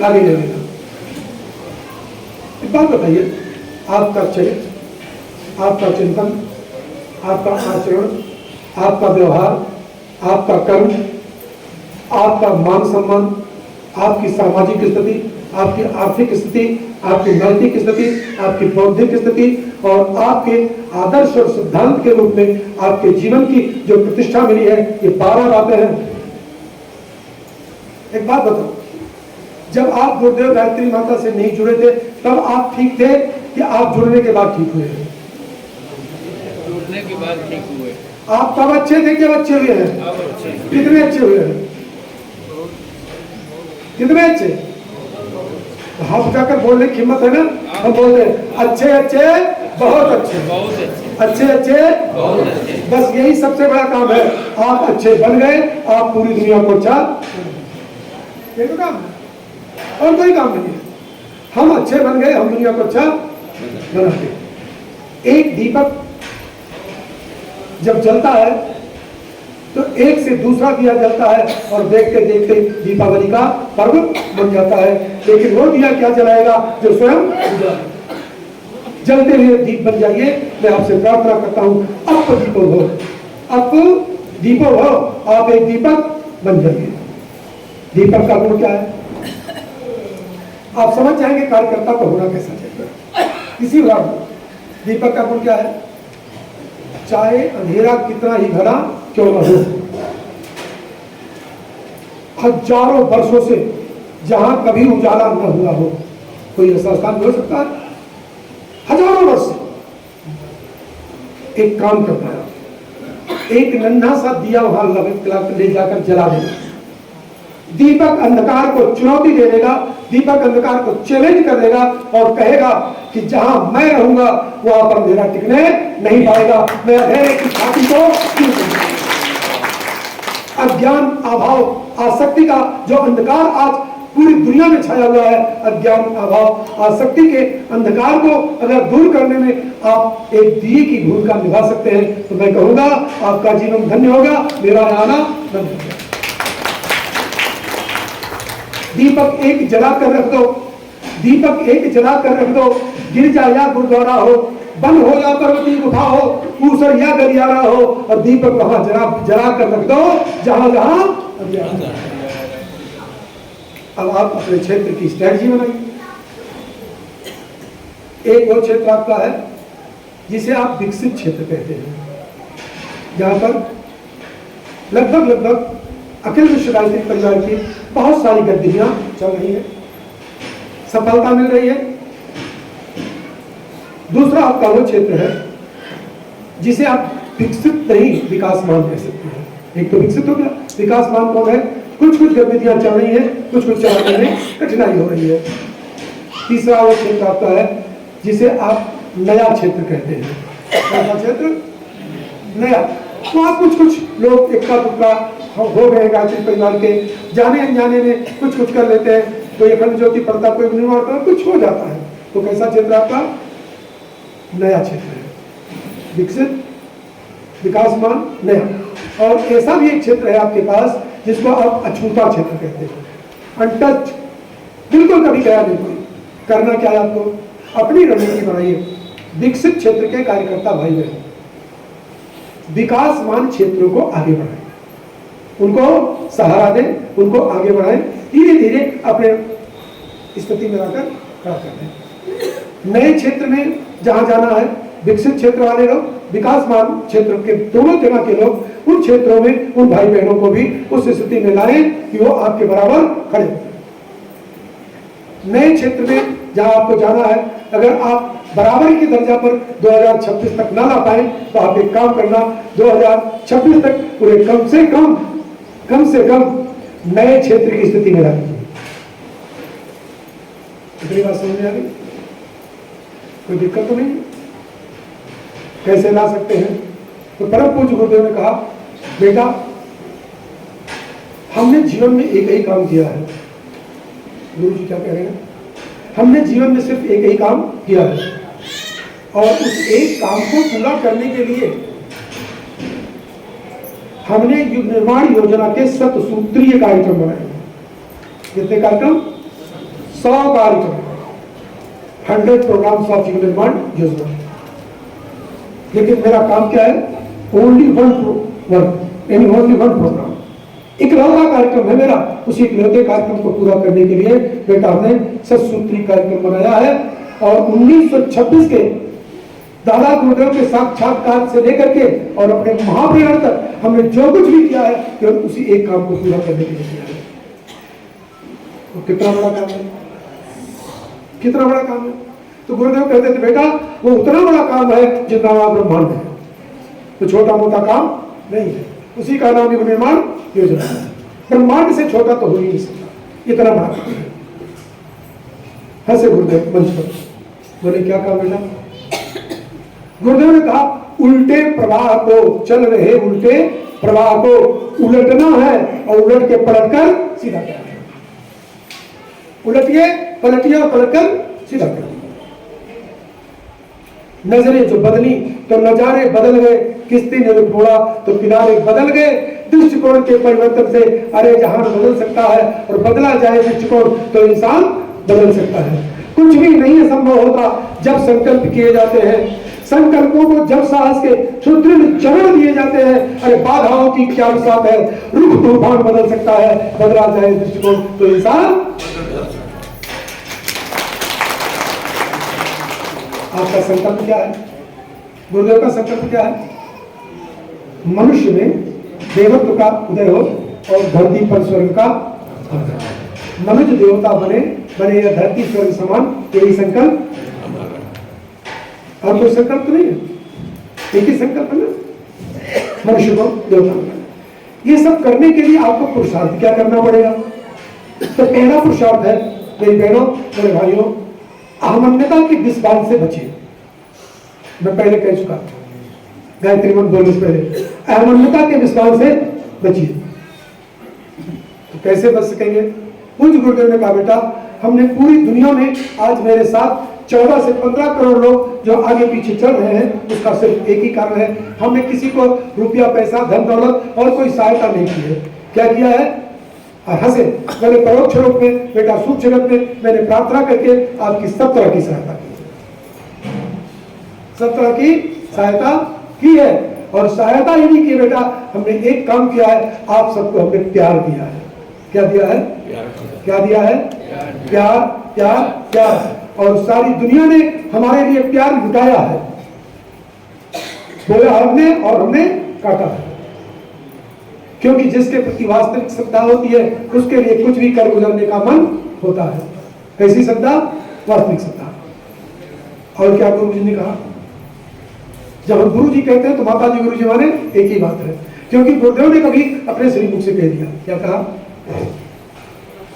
B: आगे ले लेना। एक बात बताइए, आपका चरित्र, आपका चिंतन, आपका आचरण, आपका व्यवहार, आपका कर्म, आपका मान सम्मान, आपकी सामाजिक स्थिति, आपकी आर्थिक स्थिति, आपकी नैतिक स्थिति, आपकी बौद्धिक स्थिति और आपके आदर्श और सिद्धांत के रूप में आपके जीवन की जो प्रतिष्ठा मिली है, ये 12 बातें हैं। एक बात बताओ, जब आप गुरुदेव गायत्री माता से नहीं जुड़े थे तब आप ठीक थे कि आप जुड़ने के बाद ठीक हुए?
C: जुड़ने के बाद ठीक हुए।
B: आप तब अच्छे थे कि अच्छे हुए हैं? कितने अच्छे हुए हैं? कितने अच्छे? हाथ उठाकर बोलने की हिम्मत है ना? हम बोलते हैं अच्छे अच्छे बहुत अच्छे, अच्छे अच्छे बहुत अच्छे। बस यही सबसे बड़ा काम है। आप अच्छे बन गए, आप पूरी दुनिया को अच्छा, ये तो काम है और कोई काम नहीं है। हम अच्छे बन गए, हम दुनिया को अच्छा बनाते। एक दीपक जब जलता है तो एक से दूसरा दिया जलता है और देखते देखते दीपावली का पर्व बन जाता है। लेकिन वो दिया क्या जलाएगा जो स्वयं जलते हुए दीप बन जाइए। मैं आपसे प्रार्थना करता हूं, अब दीपो हो, अब दीपो हो, आप एक दीपक बन जाइए। दीपक का गुण क्या है? आप समझ जाएंगे कार्यकर्ता को होना कैसा चाहिए। इसी बात दीपक का गुण क्या है? चाहे अंधेरा कितना ही घना क्यों न हो, हजारों वर्षों से जहां कभी उजाला न हुआ हो, कोई ऐसा स्थान हो सकता है? हजारों वर्ष से एक काम करता है, एक नन्हा सा दिया वहां ले जाकर जला देगा। दीपक अंधकार को चुनौती दे देगा, दीपक अंधकार को चैलेंज कर देगा और कहेगा कि जहां मैं रहूंगा वहां पर अंधेरा टिकने नहीं पाएगा। मैं अंधेरे की छाती को क्यों दूंगा? अज्ञान, अभाव, आसक्ति का जो अंधकार आज पूरी दुनिया में छाया हुआ है, अज्ञान, अभाव, आसक्ति के अंधकार को अगर दूर करने में आप एक दिए की भूमिका निभा सकते हैं तो मैं कहूंगा आपका जीवन धन्य होगा, मेरा आना धन्य होगा। दीपक एक जला कर रख दो, दीपक एक जला कर रख दो, गिरजा या गुरुद्वारा हो, बन हो या पर्वती गुफा हो, ऊसर या गलियारा हो, और दीपक वहां जला कर रख दो जहां जहां अंधेरा। अब आप अपने क्षेत्र की स्ट्रेटजी बनाइए। एक वो क्षेत्र आपका है जिसे आप विकसित क्षेत्र कहते हैं, जहां पर लगभग अखिल विश्व राजनीतिक परिवार की बहुत सारी गतिविधियां चल रही है, सफलता मिल रही है। दूसरा आपका वो क्षेत्र है जिसे आप विकसित नहीं विकासमान कह सकते हैं। एक तो विकसित हो गया, विकासमान कौन है? कुछ गतिविधियां चल रही हैं, कुछ चलाने में कठिनाई हो रही है। तीसरा वो क्षेत्र आपका है जिसे आप नया क्षेत्र कहते हैं। नया क्षेत्र, नया, वहां कुछ लोग इक्का दुक्का हो गए गायत्री परिवार के, जाने अनजाने में कुछ कर लेते हैं, कोई अखंड ज्योति पड़ता, कोई निर्माण करता, कुछ हो जाता है। तो कैसा क्षेत्र आपका? नया क्षेत्र है, विकसित, विकासमान, नया। और ऐसा भी एक क्षेत्र है आपके पास जिसको आप अछूता क्षेत्र कहते हैं, अनटच, बिल्कुल कभी गया नहीं कोई। करना क्या है आपको? अपनी रणनीति बनाइए। विकसित क्षेत्र के कार्यकर्ता भाई बहन विकासमान क्षेत्रों को आगे बढ़ाएं, उनको सहारा दें, उनको आगे बढ़ाएं, धीरे धीरे अपने स्थिति में आकर खड़ा कर दें। नए क्षेत्र में जहां जाना है, विकसित क्षेत्र वाले लोग, विकासमान क्षेत्र के दोनों जगह के लोग उन क्षेत्रों में उन भाई बहनों को भी उस स्थिति में लाएं कि वो आपके बराबर खड़े हो। नए क्षेत्र में जहां आपको जाना है, अगर आप बराबरी के दर्जा पर 2026 तक ना ला पाए तो आप एक काम करना, 2026 तक पूरे कम से कम नए क्षेत्र की स्थिति में लाइए। इतनी बात समझ में आ गई? कोई दिक्कत तो नहीं? कैसे ला सकते हैं? तो परम पूज्य गुरुदेव ने कहा, बेटा हमने जीवन में एक ही काम किया है। गुरु जी क्या कह रहे हैं? हमने जीवन में सिर्फ एक ही काम किया है और उस एक काम को पूरा करने के लिए हमने युग निर्माण योजना के 7 सूत्रीय कार्यक्रम बनाए। कितने कार्यक्रम? 100 कार्यक्रम, 100 प्रोग्राम्स ऑफ युग निर्माण योजना। लेकिन मेरा काम क्या है? ओनली वन प्रोग्राम, इकलौता कार्यक्रम है मेरा। उसी इकलौते कार्यक्रम को पूरा करने के लिए बेटा हमने 7 सूत्री कार्यक्रम बनाया है। और 1926 के दादा गुरुदेव के साक्षात्कार से लेकर के और अपने महाप्रेरण तक हमने जो कुछ भी किया है केवल उसी एक काम को पूरा करने के लिए किया है। तो कितना बड़ा काम है, कितना बड़ा काम है। तो गुरुदेव कहते थे, बेटा वो उतना बड़ा काम है जितना बड़ा ब्रह्मांड है, तो छोटा मोटा काम नहीं है। उसी का नाम युग निर्माण योजना है। ब्रह्मांड से छोटा तो हो ही नहीं सकता, इतना बड़ा काम है। हंसे गुरुदेव मंच पर, बोले क्या काम बेटा? गुरुदेव ने कहा, उल्टे प्रवाह को, चल रहे उल्टे प्रवाह को उलटना है और उलट के पलटकर सीधा करना है। उलटिए, पलटिए और पलटकर सीधा करना। नजरें जो बदली तो नजारे बदल गए, किस्ती ने रुख मोड़ा तो किनारे बदल गए। दृष्टिकोण के परिवर्तन से अरे जहान बदल सकता है और बदला जाए दृष्टिकोण तो इंसान बदल सकता है। कुछ भी नहीं संभव होता जब संकल्प किए जाते हैं। संकल्पों को जब साहस के सुदृढ़ चरण दिए जाते हैं, अरे बाधाओं की क्या विसात है, रुख तूफान बदल सकता है, बदला जाए दृष्टिकोण तो इंसान। आपका संकल्प क्या है? गुरुदेव का संकल्प क्या है? मनुष्य में देवत्व का उदय हो और धरती पर स्वर्ग का मनुष्य देवता बने यह धरती स्वर्ग समान, यही संकल्प। और कोई संकल्प तो नहीं है, एक ही संकल्प है ना, मनुष्य को देवता बनाना। ये सब करने के लिए आपको पुरुषार्थ क्या करना पड़ेगा? तो पहला पुरुषार्थ है मेरी बहनों, मेरे भाइयों, अहमन्यता के विश्वास से बचिए। मैं पहले कह चुका, गायत्री मंत्र बोलने से पहले अहमन्यता के विश्वास से बचिए। तो कैसे बच सकेंगे? पूज्य गुरुदेव ने कहा, बेटा हमने पूरी दुनिया में आज मेरे साथ 14 से 15 करोड़ लोग जो आगे पीछे चल रहे हैं, उसका सिर्फ एक ही कारण है, हमने किसी को रुपया पैसा धन दौलत और कोई सहायता नहीं की है। क्या किया है? और हंसे, मैंने परोक्ष रूप में, बेटा सूक्ष्म रूप में मैंने प्रार्थना करके आपकी सब तरह की सहायता की, सब तरह की सहायता की है। और सहायता ही नहीं की बेटा, हमने एक काम किया है, आप सबको हमने प्यार दिया है। क्या दिया है? क्या दिया है? प्यार प्यार प्यार। और सारी दुनिया ने हमारे लिए प्यार लुटाया है, बोला हमने और हमने काटा है। क्योंकि जिसके प्रति वास्तविक श्रद्धा होती है उसके लिए कुछ भी कर गुजरने का मन होता है। कैसी श्रद्धा? वास्तविक श्रद्धा। और क्या गुरु जी ने कहा? जब हम गुरु जी कहते हैं तो माता जी गुरु जी माने एक ही बात है, क्योंकि गुरुदेव ने कभी अपने श्री मुख से कह दिया। क्या कहा?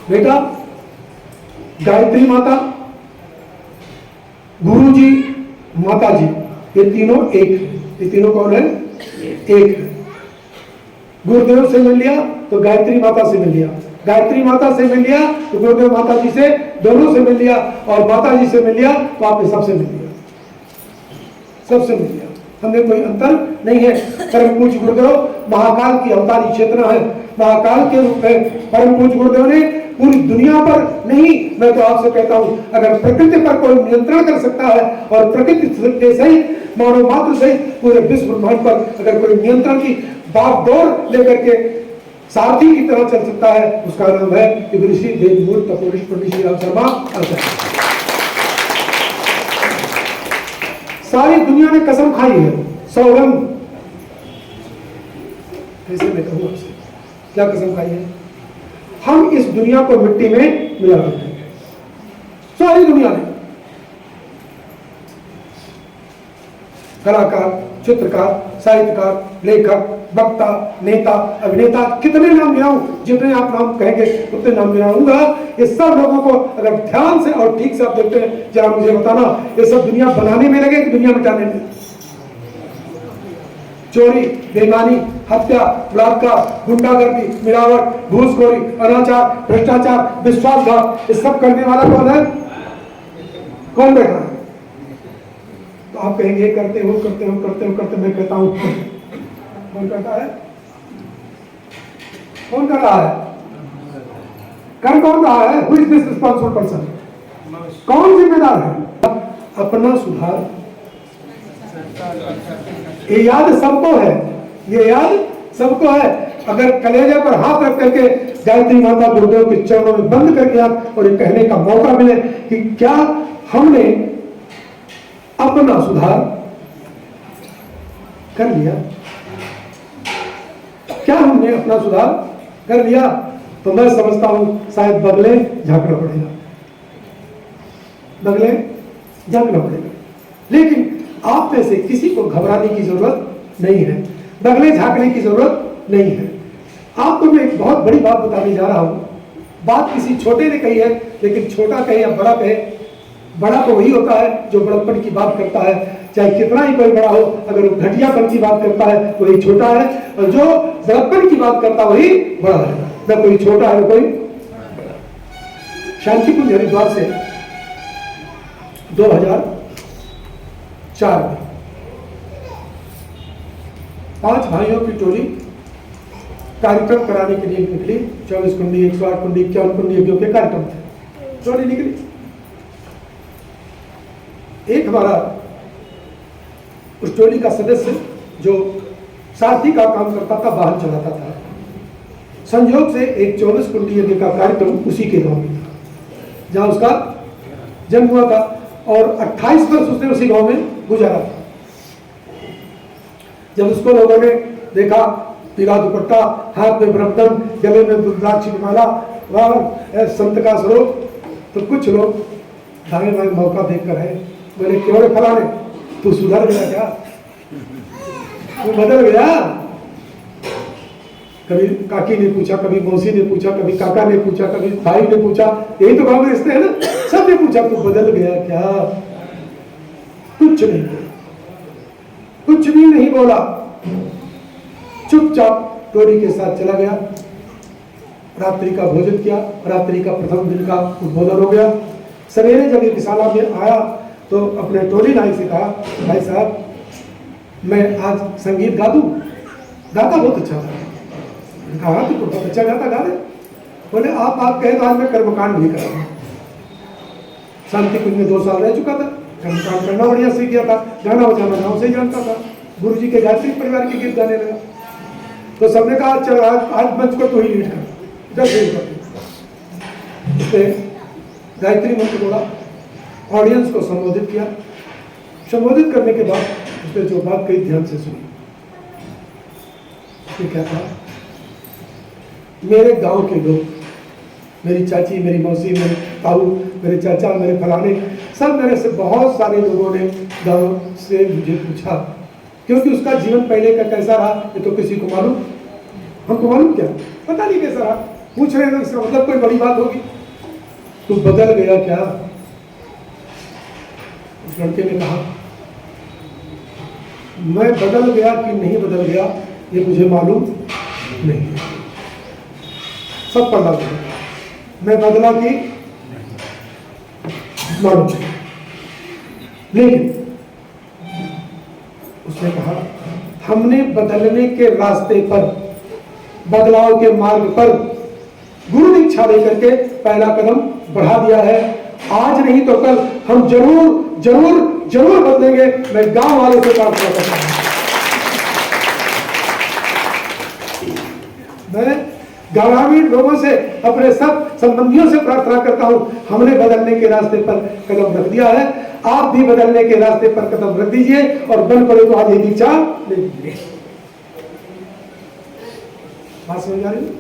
B: बेटा गायत्री माता, गुरु जी, माता जी, ये तीनों एक है। ये तीनों कौन है? एक है। गुरुदेव से मिल लिया तो गायत्री माता से मिल लिया, गायत्री माता से मिल लिया तो गुरुदेव माता जी से, दोनों से मिल लिया, और माता जी से मिल लिया तो आपने सबसे मिल लिया, सबसे मिल लिया। हमने कोई अंतर नहीं है। परम पूज्य गुरुदेव महाकाल की अवतारी चेतना है। महाकाल के रूप में परम पूज्य गुरुदेव ने पूरी दुनिया पर नहीं, मैं तो आपसे कहता हूं, अगर प्रकृति पर कोई नियंत्रण कर सकता है और प्रकृति से सहित, मानव मात्र सहित पूरे विश्व ब्रह्मांड पर अगर कोई नियंत्रण की बागडोर लेकर के सारथी की तरह चल सकता है, उसका नाम है ऋषि देवमूल तपोऋषि पंडित श्री राम शर्मा आचार्य। सारी दुनिया ने कसम खाई है, सौगंध। कैसे मैं कहूं आपसे, क्या कसम खाई है? हम इस दुनिया को मिट्टी में मिला देते हैं, सारी दुनिया ने। कलाकार, चित्रकार, साहित्यकार, लेखक, वक्ता, नेता, अभिनेता, कितने नाम गिनाऊं? जितने आप नाम कहेंगे उतने नाम गिनाऊंगा। ये सब लोगों को अगर ध्यान से और ठीक से आप देखते हैं, जरा मुझे बताना, ये सब दुनिया बनाने में लगे कि दुनिया मिटाने में? चोरी, बेईमानी, हत्या, बलात्कार, गुंडागर्दी, मिलावट, घूसखोरी, अनाचार, भ्रष्टाचार, विश्वासघात, ये सब करने वाला कौन है? कौन बैठा है? तो आप कहेंगे करते हो करते हो करते हो करते, मैं कहता हूं कौन करता है? कौन कर रहा है? कर कौन रहा है? Who is this responsible person? कौन जिम्मेदार है? अपना सुधार। ये याद सबको है, ये याद सबको है। अगर कलेजे पर हाथ रख करके गायत्री माता गुरुदेव के चरणों में बंद करके आप और ये कहने का मौका मिले कि क्या हमने अपना सुधार कर लिया? क्या हमने अपना सुधार कर लिया? तो मैं समझता हूं शायद बगले झांकना पड़ेगा, बगले झांकना पड़ेगा। लेकिन आप में से किसी को घबराने की जरूरत नहीं है, बगले झांकने की जरूरत नहीं है। आपको मैं एक बहुत बड़ी बात बताने जा रहा हूं। बात किसी छोटे ने कही है, लेकिन छोटा कहे या बड़ा कहे, बड़ा तो वही होता है जो बड़प्पन की बात करता है, चाहे कितना ही कोई बड़ा हो। अगर वो घटियापन की बात करता है तो वही छोटा है, और जो बड़प्पन की बात करता है वही बड़ा है। न कोई छोटा है न कोई बड़ा। शांतिकुंज हरिद्वार से 2004 में 5 भाइयों की टोली कार्यक्रम कराने के लिए निकली। 24 कुंडी, 108 कुंडी, 51 कुंडी यज्ञों के कार्यक्रम थे, टोली निकली। एक हमारा उस टोली का सदस्य जो सारथी का काम करता था, वाहन चलाता था। संयोग से एक 24 कुंडी यज्ञ का कार्यक्रम उसी के गांव में था जहां उसका जन्म हुआ था, और 28 वर्ष उसने उसी गांव में गुजारा था। जब उसको लोगों ने देखा, पीला दुपट्टा, हाथ में ब्रह्मदम, गले में रुद्राक्ष की माला, वह संत का स्वरूप, तो कुछ लोग दाएं बाएं मौका देख कर आए, बोले क्यों रे फलाने, तू सुधर गया क्या, तू बदल गया। कभी काकी ने पूछा, कभी मौसी ने पूछा, कभी काका ने पूछा, कभी भाई ने पूछा, यही तो भाव रिश्ते हैं ना, सबने पूछा तू बदल गया क्या। कुछ नहीं बोला, कुछ भी नहीं बोला, चुपचाप टोरी के साथ चला गया। रात्रि का भोजन किया, रात्रि का प्रथम दिन का उद्बोधन हो गया। सवेरे जब ये विशाला में आया तो अपने टोली नाई से कहा, भाई साहब मैं आज संगीत गा दूं, गाता बहुत अच्छा था। कहा तो बहुत अच्छा गाता, गा दे। बोले आप कहे तो आज मैं कर्मकांड भी कर रहा हूँ। शांति कुंज में 2 साल रह चुका था, कर्मकांड करना बढ़िया सीख गया था, गाना बजाना गाँव से ही जानता था, गुरु जी के गायत्री परिवार के गीत गाने लगा। तो सबने कहा चल आज मंच को तू ही लीड कर, जब लीड कर। उसने गायत्री मंत्र बोला, ऑडियंस को संबोधित किया। संबोधित करने के बाद उसने जो बात कही ध्यान से सुनी। उसने क्या कहा, मेरे गांव के लोग, मेरी चाची, मेरी मौसी, मेरे ताऊ, मेरे चाचा, मेरे फलाने, सब मेरे से बहुत सारे लोगों ने गांव से मुझे पूछा, क्योंकि उसका जीवन पहले का कैसा रहा ये तो किसी को मालूम, हमको मालूम क्या, पता नहीं कैसा रहा। पूछ रहे हैं, इसका मतलब कोई बड़ी बात होगी। तू बदल गया क्या। उस लड़के ने कहा, मैं बदल गया कि नहीं बदल गया ये मुझे मालूम नहीं, सब पढ़ा गया, मैं बदला कि मालूम नहीं। लेकिन उसने कहा, हमने बदलने के रास्ते पर, बदलाव के मार्ग पर गुरु दीक्षा लेकर के पहला कदम बढ़ा दिया है। आज नहीं तो कल हम जरूर जरूर जरूर बदलेंगे। मैं गांव वालों से प्रार्थना करता हूं, मैं ग्रामीण लोगों से, अपने सब संबंधियों से प्रार्थना करता हूं, हमने बदलने के रास्ते पर कदम रख दिया है, आप भी बदलने के रास्ते पर कदम रख दीजिए और बन पड़े तो आज ये दीक्षा ले लीजिए। बात समझ आ रही है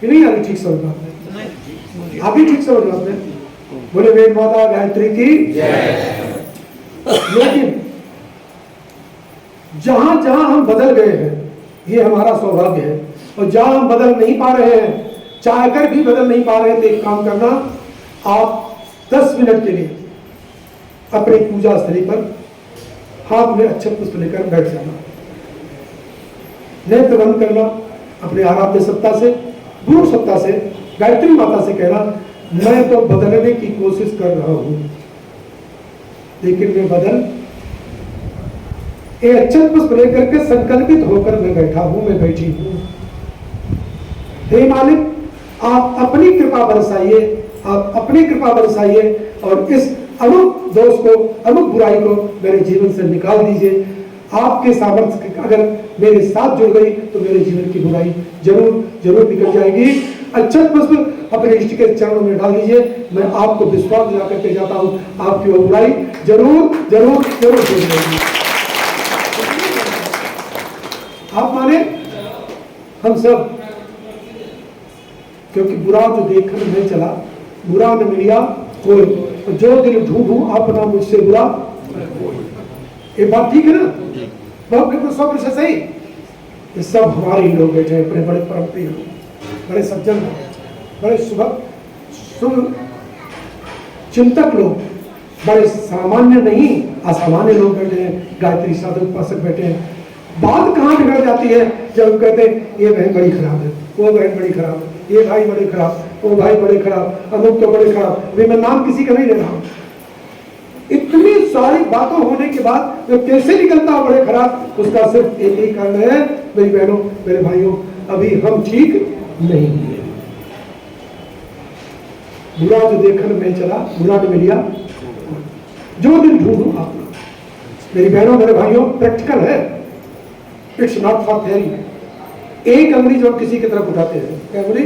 B: कि नहीं आ रही? ठीक समझ बात है, आप भी ठीक समझ बात है। बोले वेद माता गायत्री की जय। लेकिन जहां जहां हम बदल गए हैं ये हमारा सौभाग्य है, और जहां हम बदल नहीं पा रहे हैं, चाहकर भी बदल नहीं पा रहे हैं, तो एक काम करना, आप 10 मिनट के लिए अपनी पूजा स्थली पर हाथ में अच्छे पुष्प लेकर बैठ जाना, नेत्र बंद करना, अपने आराध्य सत्ता से, गुरु सत्ता से, गायत्री माता से कहना, मैं तो बदलने की कोशिश कर रहा हूं, लेकिन मैं बदल, एक अच्छे पुष्प लेकर के संकल्पित होकर मैं बैठा हूं, मैं बैठी हूं। हे मालिक, आप अपनी कृपा बरसाइए, आप अपनी कृपा बरसाइए और इस अनुप दोष को, अनुप बुराई को मेरे जीवन से निकाल दीजिए। आपके सामर्थ्य अगर मेरे साथ जुड़ गई तो मेरे जीवन की बुराई जरूर जरूर निकल जाएगी। अच्छा पुष्प अपने इष्ट के चरणों में डाल दीजिए। मैं आपको विश्वास दिला करके जाता हूं, आपकी वो बुराई जरूर जरूर जरूर दूर जाएगी। आप माने हम सब, क्योंकि बुरा जो देखकर नहीं चला, बुरा न मिलिया कोई, जो दिल ढूंढूं अपना मुझसे बुरा, ये बात ठीक है ना? बहुत बिल्कुल 100% सही। ये सब हमारे ही लोग बैठे हैं, बड़े परम प्रिय, बड़े सज्जन, बड़े शुभ चिंतक लोग, बड़े सामान्य नहीं असामान्य लोग बैठे हैं, गायत्री साधक उपासक बैठे हैं। बात कहाँ बिगड़ जाती है जब हम कहते हैं ये बहन बड़ी खराब है, वो बहन बड़ी खराब है, ये भाई बड़े खराब, वो भाई बड़े खराब, अमुक तो बड़े खराब। अभी मैं नाम किसी का नहीं ले रहा हूं। इतनी सारी बातों होने के बाद वो कैसे निकलता है बड़े खराब, उसका सिर्फ एक ही कारण है, मेरी बहनों मेरे भाइयों, अभी हम ठीक नहीं है। बुरा जो देखकर मैं चला, बुरा तो मिलिया, जो दिल ढूंढूं अपना। मेरी बहनों मेरे भाइयों, प्रैक्टिकल है, इट्स नॉट फॉर थ्योरी। एक अंगुली जो किसी की तरफ उठाते हैं, क्या अंगुली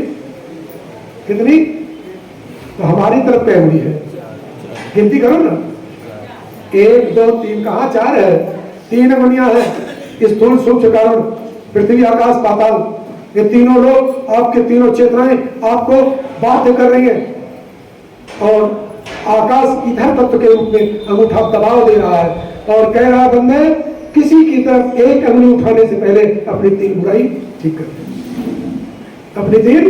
B: कितनी, तो हमारी तरफ क्या अंगुली है, गिनती करो ना, 1 2 3 कहाँ 4 है, 3 मनिया है, स्थूल सूक्ष्म कारण, पृथ्वी आकाश पाताल, ये तीनों लोग, आपके तीनों चेतनाएं आपको बाध्य कर रही है। और आकाश इधर तत्व के रूप में अंगूठा दबाव दे रहा है और कह रहा बंदे किसी की तरफ एक अंगुली उठाने से पहले अपनी 3 बुराई ठीक कर दे, अपनी 3।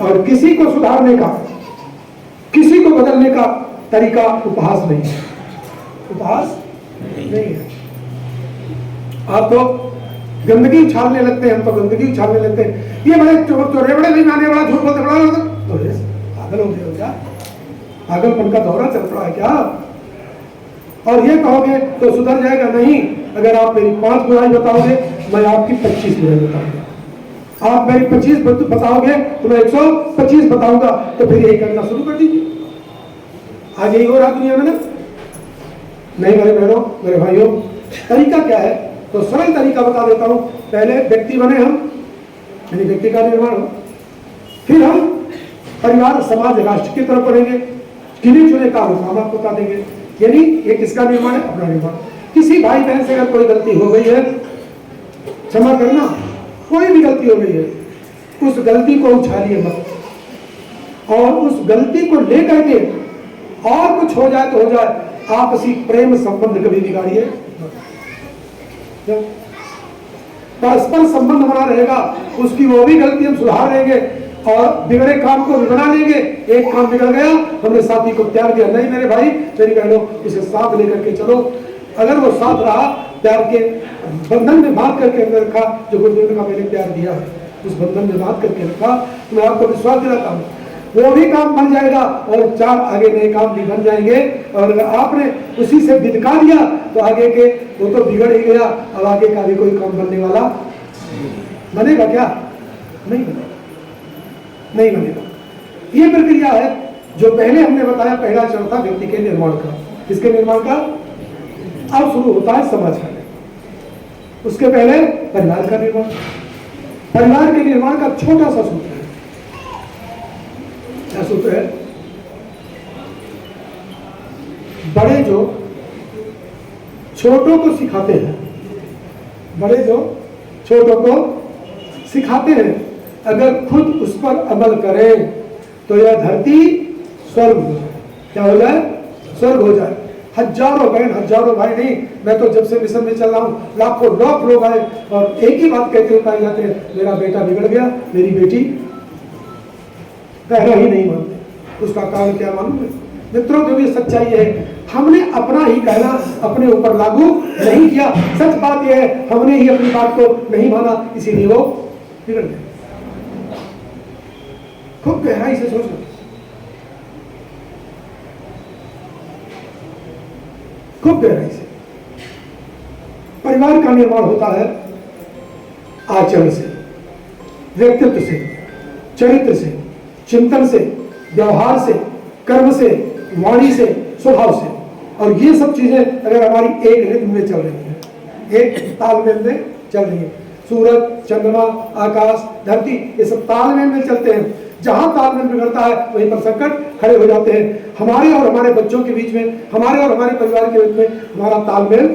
B: और किसी को सुधारने का, किसी को बदलने का तरीका उपहास नहीं है, उपहास नहीं है। आप तो गंदगी उछालने लगते हैं, हम तो गंदगी उछालने लगते हैं, ये बड़े चोर चोरे, बड़े नहीं माने, बड़ा झूठ बोलते, बड़ा तो पागल हो गए हो क्या? पागलपन का दौरा चल रहा है क्या? और ये कहोगे तो सुधर जाएगा? नहीं। अगर आप मेरी 5 बुराई बताओगे, मैं आपकी 25 बुराई बताऊंगा। आप मेरी 25 बताओगे तो मैं 125 बताऊंगा। तो फिर यही करना शुरू कर दीजिए। आज यही हो रहा दुनिया में ना? नहीं मेरे बहनों, मेरे भाइयों, तरीका क्या है? तो सरल तरीका बता देता हूं। पहले व्यक्ति बने हम, यानी व्यक्ति का निर्माण हो, फिर हम परिवार, समाज, राष्ट्र की तरफ बढ़ेंगे, गिने चुने काम आपको बता देंगे। यानी ये किसका निर्माण है? अपना निर्माण। किसी भाई बहन से अगर कोई गलती हो गई है, क्षमा करना, कोई भी गलती हो गई है, उस गलती को उछालिए मत, और उस गलती को लेकर के और कुछ हो जाए तो हो जाए, आपसी प्रेम संबंध कभी बिगाड़िए। परस्पर संबंध बना रहेगा, उसकी वो भी गलती हम सुधार लेंगे और बिगड़े काम को भी बना लेंगे। एक काम बिगड़ गया, हमने साथी को त्याग दिया, नहीं मेरे भाई मेरी बहनों, इसे साथ लेकर के चलो। अगर वो साथ रहा, प्यार के बंधन में बांध करके अंदर रखा, जो गुरुदेव का मैंने प्यार दिया है, उस बंधन में बांध करके रखा, तो मैं आपको विश्वास दिलाता हूँ वो भी काम बन जाएगा और 4 आगे नए काम भी बन जाएंगे। और अगर आपने उसी से बिदका दिया तो आगे के वो तो बिगड़ ही गया, अब आगे का भी कोई काम बनने वाला बनेगा क्या? नहीं बनेगा, नहीं बनेगा। ये प्रक्रिया है जो पहले हमने बताया। पहला चरण था व्यक्ति के निर्माण का। किसके निर्माण का? अब शुरू होता है समाज का। उसके पहले परिवार का निर्माण। परिवार के निर्माण का छोटा सा सूत्र है। क्या सूत्र है? बड़े जो छोटों को सिखाते हैं, बड़े जो छोटों को सिखाते हैं, अगर खुद उस पर अमल करें तो यह धरती स्वर्ग हो जाए। क्या हो जाए? स्वर्ग हो जाए। हजारों बहन, हजारों भाई नहीं, मैं तो जब से मिशन में चल रहा हूँ, लाखों लाख लोग आए और एक ही बात कहते हुए पाए जाते हैं, मेरा बेटा बिगड़ गया, मेरी बेटी कहना ही नहीं मानते। उसका कारण क्या मालूम है मित्रों? जो ये सच्चाई है, हमने अपना ही कहना अपने ऊपर लागू नहीं किया। सच बात यह है, हमने ही अपनी बात को नहीं माना, इसीलिए वो बिगड़ गए। खूब गहराई से सोचो, खूब गहराई से। परिवार का निर्माण होता है आचरण से, व्यक्तित्व से, चरित्र से, चिंतन से, व्यवहार से, कर्म से, वाणी से, स्वभाव से। और ये सब चीजें अगर हमारी एक रिद्म में चल रही है, एक तालमेल में चल रही है, सूरज, चंद्रमा, आकाश, धरती, ये सब तालमेल में चलते हैं। जहां तालमेल बिगड़ता है वहीं पर संकट खड़े हो जाते हैं। हमारे और हमारे बच्चों के बीच में, हमारे और हमारे परिवार के बीच में हमारा तालमेल,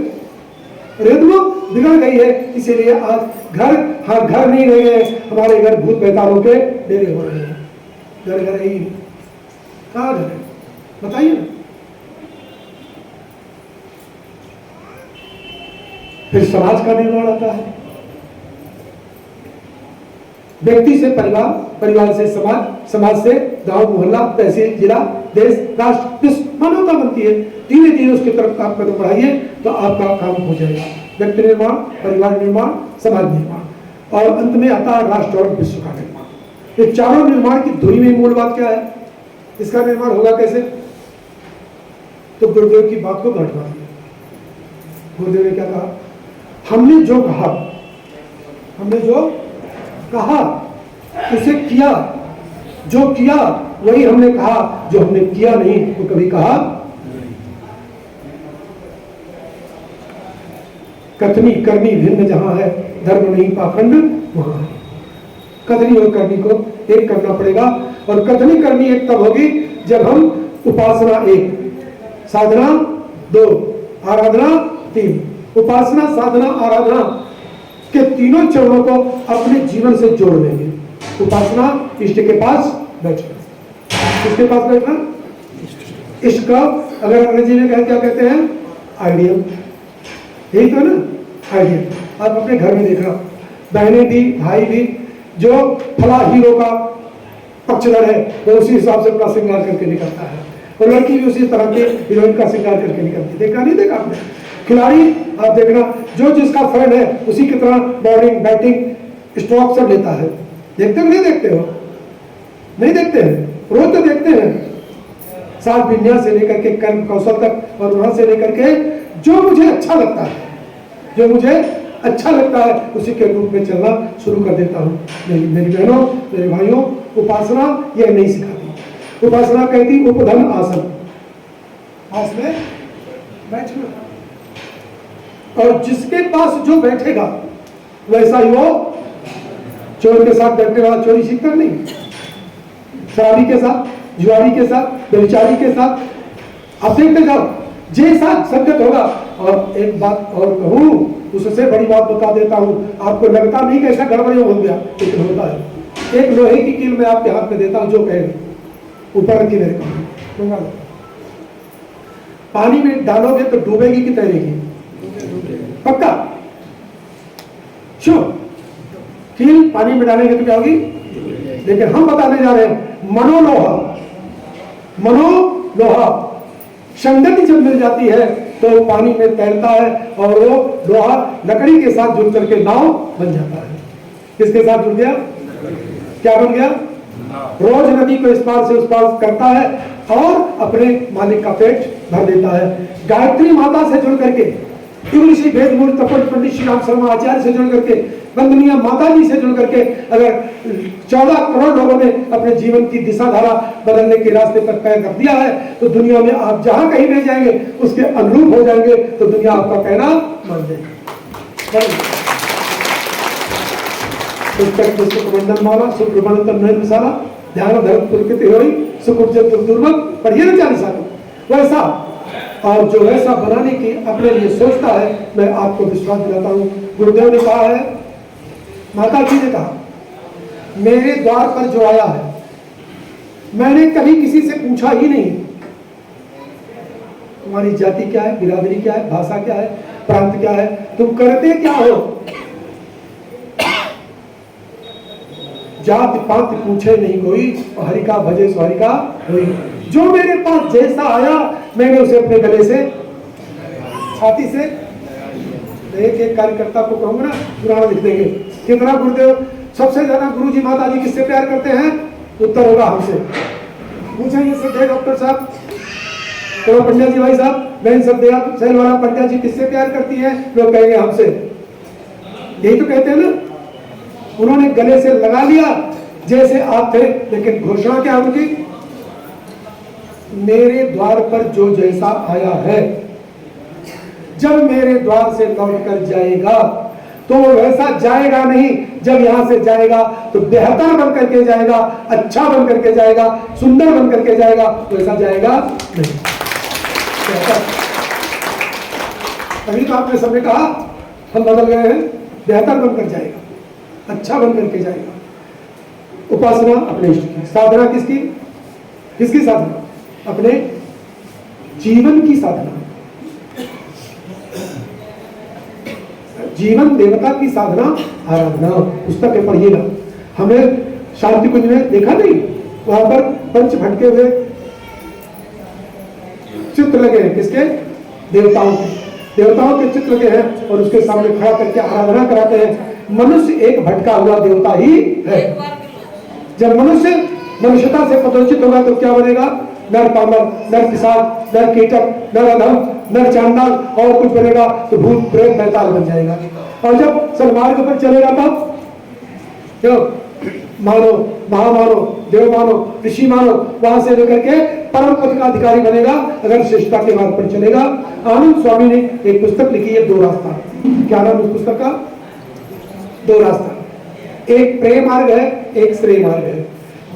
B: रिद्म बिगड़ गई है। इसीलिए आज घर, हाँ घर नहीं रह गए, हमारे घर भूत बेतारों के डेरे हो रहे हैं। घर घर ही कहाँ घर है बताइए ना। फिर समाज का निर्माण आता है। व्यक्ति से परिवार, परिवार से समाज, समाज से गांव, मोहल्ला, तहसील, जिला, देश, राष्ट्र, विश्व, मानवता बनती है। धीरे धीरे उसकी तरफ आप कदम बढ़ाइए तो आपका काम हो जाएगा। व्यक्ति निर्माण, परिवार निर्माण, समाज निर्माण और अंत में आता है राष्ट्र और विश्व का निर्माण। ये चारों निर्माण की धुरी में मूल बात क्या है? इसका निर्माण होगा कैसे? तो गुरुदेव की बात को गांठ मारिए। गुरुदेव ने क्या कहा? हमने जो कहा, हमने जो कहा उसे किया, जो किया वही हमने कहा, जो हमने किया नहीं तो कभी कहा। कथनी करनी भिन्न जहां है, धर्म नहीं पाखंड वहां है। कथनी और करनी को एक करना पड़ेगा और कथनी करनी एक तब होगी जब हम उपासना एक, साधना 2, आराधना 3। उपासना, साधना, आराधना के तीनों चरणों को अपने जीवन से जोड़ लेंगे। उपासना, इष्ट के पास बैठना। किसके पास बैठना? इष्ट का अगर अंग्रेजी में क्या कहते हैं? आइडियल। यही तो ना, आइडियल। आप अपने घर में देखना, बहनें भी भाई भी, जो फला हीरो का पक्षधर है वो उसी हिसाब से अपना श्रृंगार करके निकलता है, और लड़की भी उसी तरह के हीरोइन का श्रृंगार करके निकलती है। देखा नहीं देखा आपने? खिलाड़ी आप देखना, जो जिसका फ्रेंड है उसी की तरह बॉलिंग, बैटिंग, स्ट्रोक सब लेता है। देखते हो नहीं देखते हो? नहीं देखते हैं, रोज तो देखते हैं। साल विन्यास से लेकर के कर्म कौशल तक, और वहां से लेकर के जो मुझे अच्छा लगता है, जो मुझे अच्छा लगता है उसी के रूप में चलना शुरू कर देता हूँ। मेरी बहनों, मेरे भाइयों, उपासना यह नहीं सिखाती। उपासना कहती उपधन आसन, पास में बैठना, और जिसके पास जो बैठेगा वैसा ही वो। चोर के साथ बैठने वाला चोरी सीखता नहीं, शराबी के साथ, जुआरी के साथ, व्यभिचारी के साथ आप देखते जाओ, जैसा संगत होगा। और एक बात और कहूं, उससे बड़ी बात बता देता हूं, आपको लगता नहीं कि ऐसा गड़बड़ी हो गया, लेकिन होता है। एक लोहे की कील मैं आपके हाथ में देता हूं, जो कहेगी ऊपर रखी मेरे को, पानी में डालोगे तो डूबेगी कि तैरेगी? पक्का? श्योर? कील पानी में डालेंगे तो क्या होगी? लेकिन हम बताने जा रहे हैं मनोलोहा, मनोलोहा संगति जब मिल जाती है तो पानी में तैरता है, और वो लोहा लकड़ी के साथ जुड़ करके नाव बन जाता है। किसके साथ जुड़ गया? क्या बन गया? रोज नदी को इस पार से उस पार करता है और अपने मालिक का पेट भर देता है। गायत्री माता से जुड़ करके, इंग्लिशी वेद मूल तपन पंडित श्री राम शर्मा आचार्य से जुड़ करके, वंदनीय माता जी से जुड़ करके अगर 14 करोड़ लोगों ने अपने जीवन की दिशा धारा बदलने के रास्ते पर पैर रख दिया है, तो दुनिया में आप जहां कहीं भी जाएंगे उसके अनुरूप हो जाएंगे, तो दुनिया आपका कहना मान जाएगी। सुप्रबंधन माला सुप्रबंधन नहीं मिसाला, ध्यान धर्म प्रकृति होई सुकुट दुर्लभ, पर ये 40 साल वैसा, और जो ऐसा बनाने की अपने लिए सोचता है, मैं आपको विश्वास दिलाता हूं, गुरुदेव ने कहा है, माता जी ने कहा, मेरे द्वार पर जो आया है, मैंने कभी किसी से पूछा ही नहीं तुम्हारी जाति क्या है, बिरादरी क्या है, भाषा क्या है, प्रांत क्या है, तुम करते क्या हो। जाति पात पूछे नहीं कोई, हरि का भजे सो हरि का होई। जो मेरे पास जैसा आया मैंने उसे अपने गले से, छाती से, एक एक कार्यकर्ता को कहूंगा ना, पुराना लिख देंगे कितना गुरुदेव सबसे ज्यादा गुरुजी माता जी किससे प्यार करते हैं? उत्तर होगा हमसे। पूछेंगे श्रद्धेय डॉक्टर साहब, तो पंड्या जी भाई साहब, बहन श्रद्धेय सैलवाला पंड्या जी किससे प्यार करती है? लोग कहेंगे हमसे। यही तो कहते हैं ना, उन्होंने गले से लगा लिया जैसे आप थे, लेकिन घोषणा क्या उनकी? मेरे द्वार पर जो जैसा आया है, जब मेरे द्वार से लौट कर जाएगा तो वैसा जाएगा नहीं। जब यहां से जाएगा तो बेहतर बन करके जाएगा, अच्छा बन करके जाएगा, सुंदर बन करके जाएगा, वैसा जाएगा नहीं। अभी तो आपने सबने कहा हम बदल गए हैं, बेहतर बनकर जाएगा, अच्छा बन करके जाएगा। उपासना अपने इष्ट की, साधना किसकी? किसकी साधना? अपने जीवन की साधना, जीवन देवता की साधना, आराधना। पुस्तक में पढ़िएगा, हमें शांति कुंज में देखा नहीं, वहां पर पंच भटके हुए चित्र लगे हैं, किसके? देवताओं के, देवताओं के चित्र लगे हैं, और उसके सामने खड़ा करके आराधना कराते हैं। मनुष्य एक भटका हुआ देवता ही है। जब मनुष्य मनुष्यता से प्रदर्शित होगा तो क्या बनेगा? नर पामर, नर पिशाच, नर कीटक, नर अधम, नर चांडाल, और कुछ बनेगा तो भूत प्रेत बैताल बन जाएगा। और जब सन्मार्ग पर चलेगा तब क्यों? मानो, महामानो, देव मानो, ऋषि मानो, वहां से लेकर के परम पद का अधिकारी बनेगा अगर श्रेष्ठता के मार्ग पर चलेगा। आनंद स्वामी ने एक पुस्तक लिखी है, 2 रास्ता। क्या नाम उस पुस्तक का? 2 रास्ता। एक प्रेम मार्ग है, एक श्रेय मार्ग है।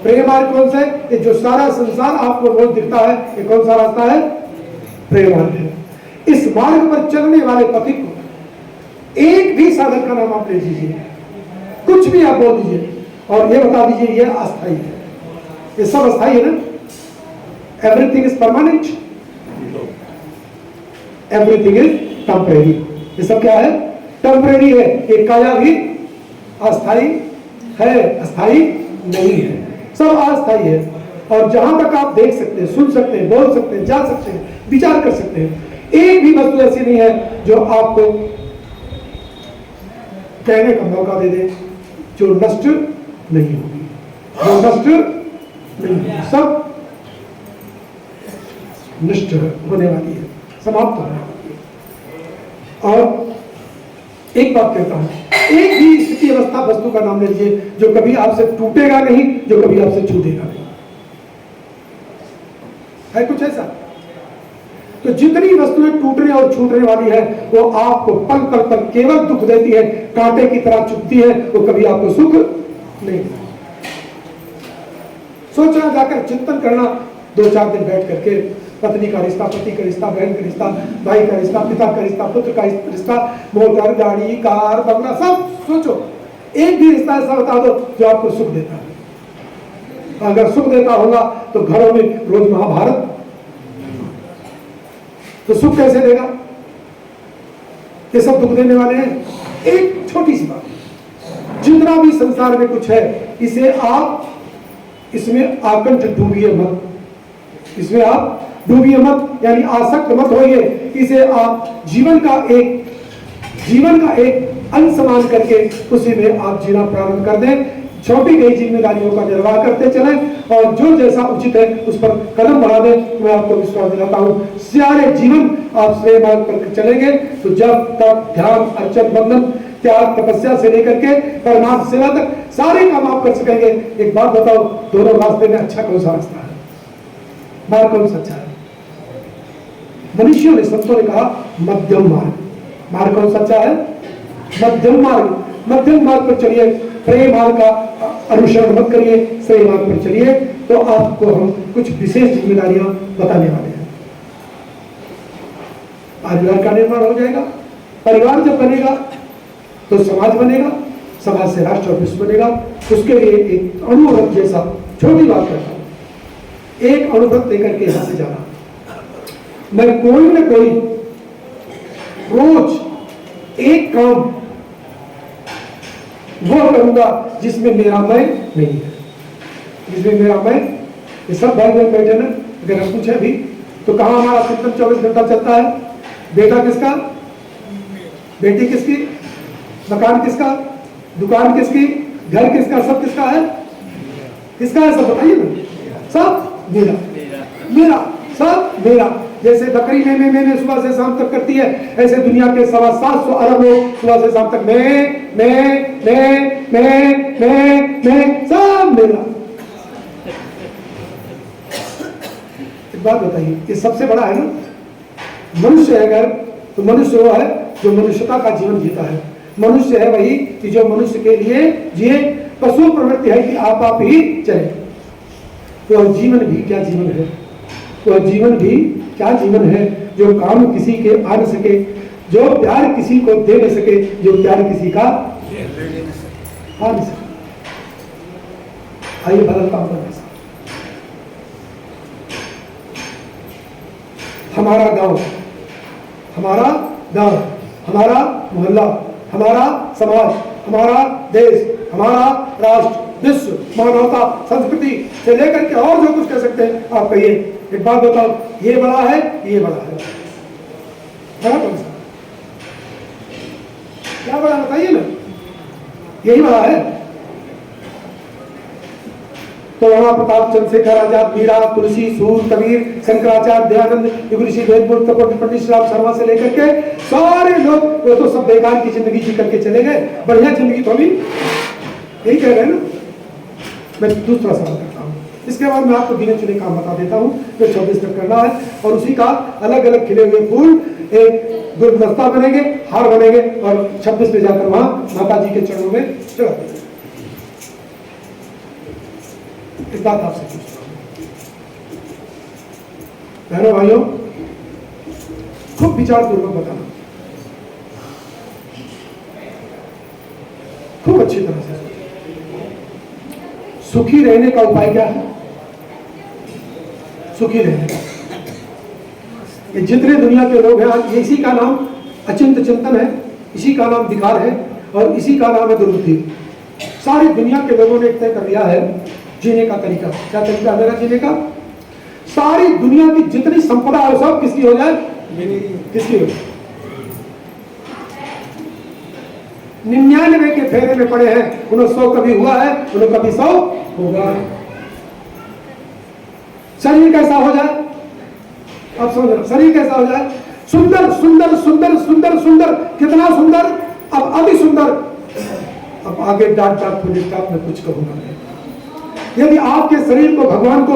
B: प्रेम मार्ग कौन सा है? जो सारा संसार आपको रोज दिखता है, ये कौन सा रास्ता है? प्रेम मार्ग है। इस मार्ग पर चलने वाले पथिक को एक भी साधक का नाम आप ले लीजिए, कुछ भी आप बोल दीजिए और ये बता दीजिए ये अस्थाई है। ये सब अस्थाई है ना? Everything is permanent, everything is temporary. ये सब क्या है? टेम्परेरी है। ये काया भी अस्थाई है, अस्थाई नहीं है, सब अस्थाई है। और जहां तक आप देख सकते हैं, सुन सकते हैं, बोल सकते हैं, जा सकते हैं, विचार कर सकते हैं, एक भी वस्तु ऐसी नहीं है जो आपको कहने का मौका दे दे जो नष्ट नहीं होगी, जो नष्ट नहीं होगी, सब नष्ट होने वाली है, समाप्त होने वाली है। और एक बात कहता हूं, एक भी स्थिति अवस्था वस्तु का नाम ले लीजिए जो कभी आपसे टूटेगा नहीं, जो कभी आपसे छूटेगा नहीं, है कुछ ऐसा? तो जितनी वस्तुएं टूटने और छूटने वाली है वो आपको पल पल पर केवल दुख देती है, कांटे की तरह चुभती है, वो कभी आपको सुख नहीं देती। सोचना, जाकर चिंतन करना 2-4 दिन बैठ करके, पत्नी का रिश्ता, पति का रिश्ता, बहन का रिश्ता, भाई का रिश्ता, पिता का रिश्ता, पुत्र का रिश्ता, मोटर, गाड़ी, कार, बंगला, सब सोचो। एक भी रिश्ता ऐसा बता दो जो आपको सुख देता है। अगर सुख देता होगा तो घरों में रोज महाभारत, तो सुख कैसे देगा? ये सब दुख देने वाले हैं। एक छोटी सी बात, जितना भी संसार में कुछ है इसे आप, इसमें आकंठ डूबिए मत, इसमें आप डूबिए मत, यानी आसक्त मत होइए। इसे आप जीवन का एक अंश मान करके उसी में आप जीना प्रारंभ कर दें। छोटी गई जिम्मेदारियों का निर्वाह करते चलें और जो जैसा उचित है उस पर कदम बढ़ा दें। मैं आपको विश्वास दिलाता हूँ सारे जीवन आप श्रेय मार्ग पर चलेंगे तो जब तक ध्यान, अर्चन, बंधन, त्याग, तपस्या से लेकर के परमार्थ सेवा तक सारे काम आप कर सकेंगे। एक बात बताओ, दोनों रास्ते में अच्छा कौन सा रास्ता है? मार्ग कौन सा अच्छा है? मनुष्यों ने, संतों ने कहा मध्यम मार्ग। मार्ग कौन सा अच्छा है? मध्यम मार्ग। मध्यम मार्ग पर चलिए, प्रेम मार्ग का अनुसरण मत करिए, श्रेय मार्ग पर चलिए। तो आपको हम कुछ विशेष जिम्मेदारियां बताने वाले हैं। परिवार का निर्माण हो जाएगा, परिवार जब बनेगा तो समाज बनेगा, समाज से राष्ट्र और विश्व बनेगा। उसके लिए एक अणुव्रत जैसा छोटी बात करता हूं, एक अणुव्रत लेकर के यहां से जाना। मैं कोई न कोई रोज एक काम वो करूंगा जिसमें मेरा मैं नहीं है, जिसमें मेरा मैं। ये सब भाई बहन बैठे ना, अगर हम पूछे भी तो कहाँ हमारा चिंतन 24 घंटा चलता है? बेटा किसका, बेटी किसकी, मकान किसका, दुकान किसकी, घर किसका, सब किसका है? किसका है? सब बताइए ना। सब मेरा, मेरा, सब मेरा। जैसे बकरी में सुबह से शाम तक करती है, ऐसे दुनिया के 725 अरब लोग सुबह से शाम तक मैं, सब मेरा। एक बात बताइए, ये सबसे बड़ा है ना? मनुष्य अगर, तो मनुष्य वो है जो मनुष्यता का जीवन जीता है। मनुष्य है वही कि जो मनुष्य के लिए जिए। पशु प्रवृत्ति है कि आप ही चले। तो जीवन भी क्या जीवन है? तो जीवन भी क्या जीवन है जो काम किसी के आ न सके, जो प्यार किसी को दे न सके, जो प्यार किसी का आ न सके। आइए बदलता हूं ऐसा। हमारा गांव, हमारा गांव, हमारा मोहल्ला, हमारा समाज, हमारा देश, हमारा राष्ट्र, विश्व, मानवता, संस्कृति से लेकर के और जो कुछ कह सकते हैं आप कहिए। एक बात बताओ, ये बड़ा है, ये बड़ा है, बड़ा कौन सा? क्या बड़ा बताइए ना? यही बड़ा है। तो राणा प्रताप, चंद्रशेखर आजाद, मीरा, तुलसी, सूर, कबीर, शंकराचार्य, दयानंद, युग ऋषि, वेदपुर, पंडित श्री राम शर्मा से लेकर के सारे लोग, वो तो सब बेकार की जिंदगी जी करके चले गए। बढ़िया जिंदगी तो अभी यही कह रहे हैं ना। मैं दूसरा सवाल करता हूँ, इसके बाद मैं आपको गिने चुने काम बता देता हूँ जो 26 तक करना है। और उसी का अलग अलग खिले हुए फूल एक गुलदस्ता बनेंगे, हार बनेंगे और 26 में जाकर वहां माता जी के चरणों में चढ़ा देंगे। एक बात आपसे पूछता हूँ, बहनों भाइयों, खूब विचारपूर्वक बताना, खूब अच्छी तरह से। सुखी रहने का उपाय क्या है? सुखी रहने का, ये जितने दुनिया के लोग हैं आज, इसी का नाम अचिंत चिंतन है, इसी का नाम विकार है और इसी का नाम है दुर्बुद्धि। सारी दुनिया के लोगों ने तय कर लिया है जीने का तरीका। क्या तरीका है मेरा जीने का? सारी दुनिया की जितनी संपदा है सब किसकी हो जाए? किसकी हो? 99 के फेरे में पड़े हैं, उन्हें 100 कभी हुआ है, उन्हें कभी 100 होगा। शरीर कैसा हो जाए? अब समझ, शरीर कैसा हो जाए? सुंदर सुंदर सुंदर सुंदर सुंदर, कितना सुंदर, अब अति सुंदर। अब आगे डांट डांट पुलिस स्टाफ में कुछ कहूंगा नहीं। यदि आपके शरीर को भगवान को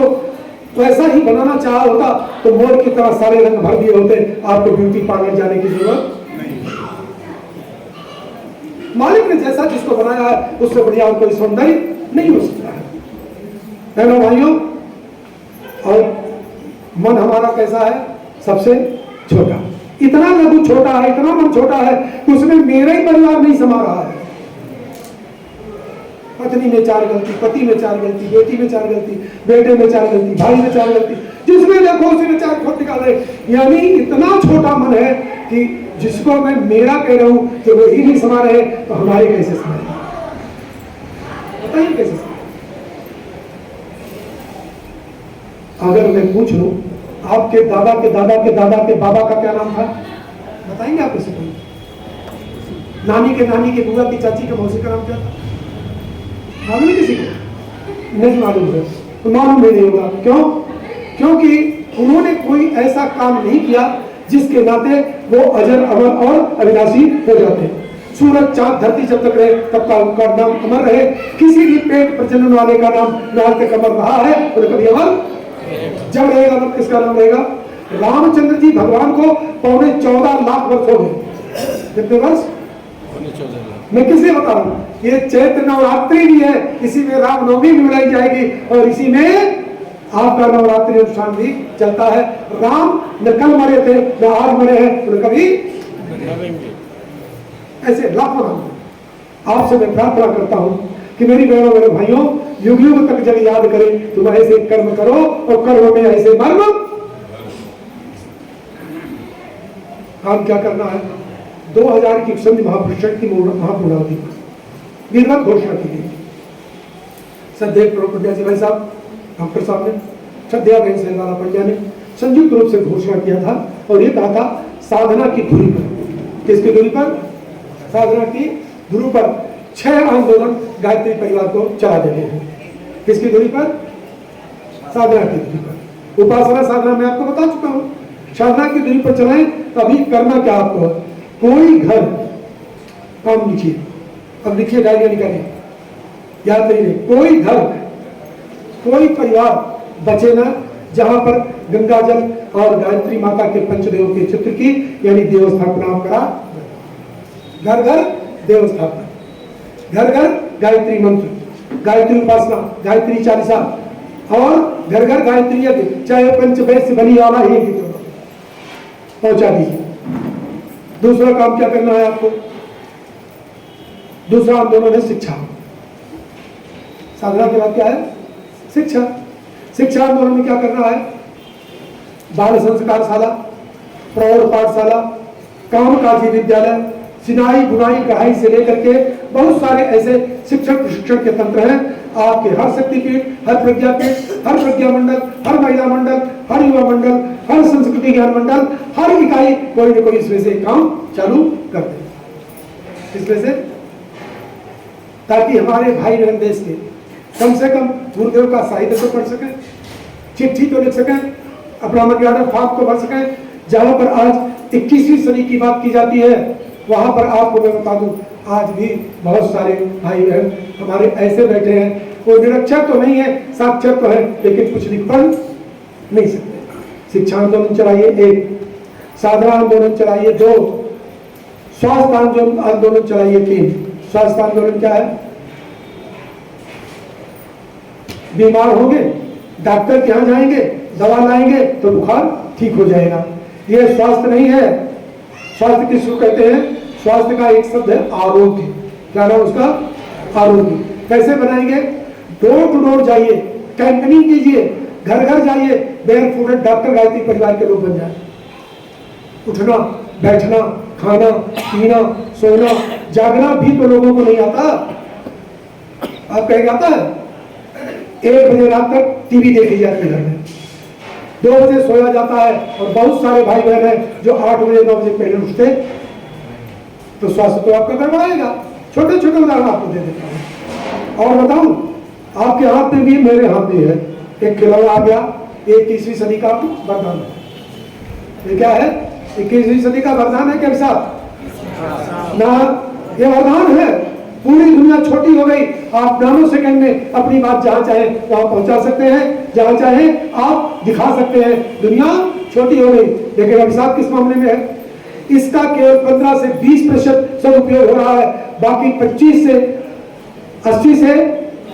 B: वैसा ही बनाना चाहा होता तो मोर की तरह सारे रंग भर दिए होते, आपको ब्यूटी पार्लर जाने की जरूरत नहीं। मालिक ने जैसा जिसको बनाया है उससे बढ़िया और कोई सौंदर्य नहीं हो सकता है। बहनों भाइयों, और मन हमारा कैसा है? सबसे छोटा, इतना लघु छोटा है, इतना मन छोटा है कि उसमें मेरा ही परिवार नहीं समा रहा है। पत्नी में 4 गलती, पति में 4 गलती, बेटी में 4 गलती, बेटे में 4 गलती, भाई में 4 गलती, जिसमें देखो उसी में 4 खोट निकाल रहे। यानी इतना छोटा मन है कि जिसको मैं मेरा कह रहा हूं कि वो ही नहीं समा रहे, तो हमारे कैसे समाएंगे? बताइए कैसे समाएंगे? अगर मैं पूछ लूं आपके दादा के दादा के दादा के बाबा का क्या नाम था, बताएंगे आप किसी को? नानी के बुआ की चाची के मौसी का नाम क्या था? मालूम है किसी को? नहीं मालूम है, तो मालूम भी नहीं होगा। क्यों? क्योंकि उन्होंने कोई ऐसा काम नहीं किया जिसके नाते वो अजर अमर और अविनाशी हो जाते। सूरज चांद धरती जब तक रहे तब का उनका नाम अमर रहे। किसी भी पेट प्रजनन वाले का नाम नाल तक अमर रहा है और कभी अमर जब रहेगा तब किसका नाम रहेगा? रामचंद्र जी भगवान को 14.25 लाख वर्ष हो गए। कितने वर्ष? 14.25 लाख। मैं किसे बता रहा हूँ? ये चैत्र नवरात्रि भी है, इसी में रामनवमी भी मनाई जाएगी और इसी में आपका नवरात्रि अनुष्ठान भी चलता है। राम न कल मरे थे न आज मरे हैं, न कभी ऐसे लाखों राम। आपसे मैं प्रार्थना करता हूं कि मेरी बहनों मेरे भाइयों, युग युग तक जब याद करें तुम ऐसे कर्म करो और कर्म में ऐसे मर्म। काम क्या करना है? 2000 की संधि महापुरुषों की महापूर्णावधि निर्गत घोषणा की गई। सदैव पंड्या जी भाई साहब, डॉक्टर साहब ने, श्रद्धा बहन सहवाला पंड्या ने संयुक्त रूप से घोषणा किया था और ये कहा था साधना की धुरी पर। किसकी धुरी पर? साधना की धुरी पर 6 आंदोलन गायत्री परिवार को चला देते हैं। किसकी धुरी पर? साधना की धुरी पर। उपासना साधना मैं आपको बता चुका हूं, साधना की धुरी पर चलाएं। तो अभी करना क्या आपको? कोई घर, काम लिखिए, अब लिखिए, डायरिया निकालिए, याद रखिए, कोई घर कोई परिवार बचे ना जहां पर गंगा जल और गायत्री माता के पंचदेव के चित्र की यानी देव स्थापना करा। घर घर देव स्थापना, घर घर गायत्री मंत्र, गायत्री उपासना, गायत्री चालीसा और घर घर गायत्री यज्ञ, चाहे पंचवैश्य बलि वाला ही पहुंचा दीजिए। दूसरा काम क्या करना है आपको? दूसरा आंदोलन है शिक्षा। साधना के बाद क्या है? शिक्षा। शिक्षा आंदोलन में क्या करना है? बाल संस्कारशाला, प्रौढ़ पाठशाला, कामकाजी विद्यालय, सिनाई बुनाई कढ़ाई से लेकर के बहुत सारे ऐसे शिक्षण प्रशिक्षण के तंत्र हैं। आपके हर शक्तिपीठ, हर प्रज्ञापीठ, हर प्रज्ञा मंडल, हर महिला मंडल, हर युवा मंडल, हर संस्कृति ज्ञान मंडल, हर इकाई कोई न कोई इसमें से काम चालू कर दे। इसमें से ताकि हमारे भाई बहन देश के कम से कम गुरुदेव का साहित्य तो पढ़ सकें, चिट्ठी तो लिख सकें, अपना मर्यादा फाक तो भर सकें। जहां पर आज 21वीं सदी की बात की जाती है वहां पर आपको मैं बता दूं आज भी बहुत सारे भाई बहन हमारे ऐसे बैठे हैं, वो निरक्षर तो नहीं है, साक्षर तो है, लेकिन कुछ लिख पढ़ नहीं सकते। शिक्षा आंदोलन चलाइए 1, साधना आंदोलन चलाइए 2, स्वास्थ्य आंदोलन चलाइए 3। स्वास्थ्य आंदोलन क्या है? बीमार होंगे, डॉक्टर के यहाँ जाएंगे, दवा लाएंगे तो बुखार ठीक हो जाएगा। ये स्वास्थ्य नहीं है। स्वास्थ्य किसको कहते हैं? स्वास्थ्य का एक शब्द है आरोग्य। क्या नाम उसका? आरोग्य। कैसे बनाएंगे? डोर टू डोर जाइए, कैंपेनिंग कीजिए, घर घर जाइए, बेयर डॉक्टर गायत्री परिवार के लोग बन जाए। उठना, बैठना, खाना, पीना, सोना, जागना भी तो लोगों को नहीं आता। आप कहेंगे आता है? 1 बजे रात तक टीवी देखी जाती है घर में, 2 बजे सोया जाता है, और बहुत सारे भाई बहन हैं जो 8 बजे 9 बजे पहले उठते। तो स्वास्थ्य तो आपका गड़बड़ाएगा। छोटे छोटे उदाहरण आपको दे देता हूं। और बताऊं, आपके हाथ में भी मेरे हाथ में है एक खिलौना आ गया, 21वीं सदी का वरदान है। ये क्या है? 21वीं सदी का वरदान है। क्या साहब ना, ये वरदान है। पूरी दुनिया छोटी हो गई, आप नैनो सेकंड में अपनी बात जहां चाहे वहां पहुंचा सकते हैं, जहां चाहे आप दिखा सकते हैं। दुनिया छोटी हो गई, लेकिन अभिशाप किस मामले में है? इसका केवल 15 से 20% सदुपयोग हो रहा है, बाकी 25 से 80 से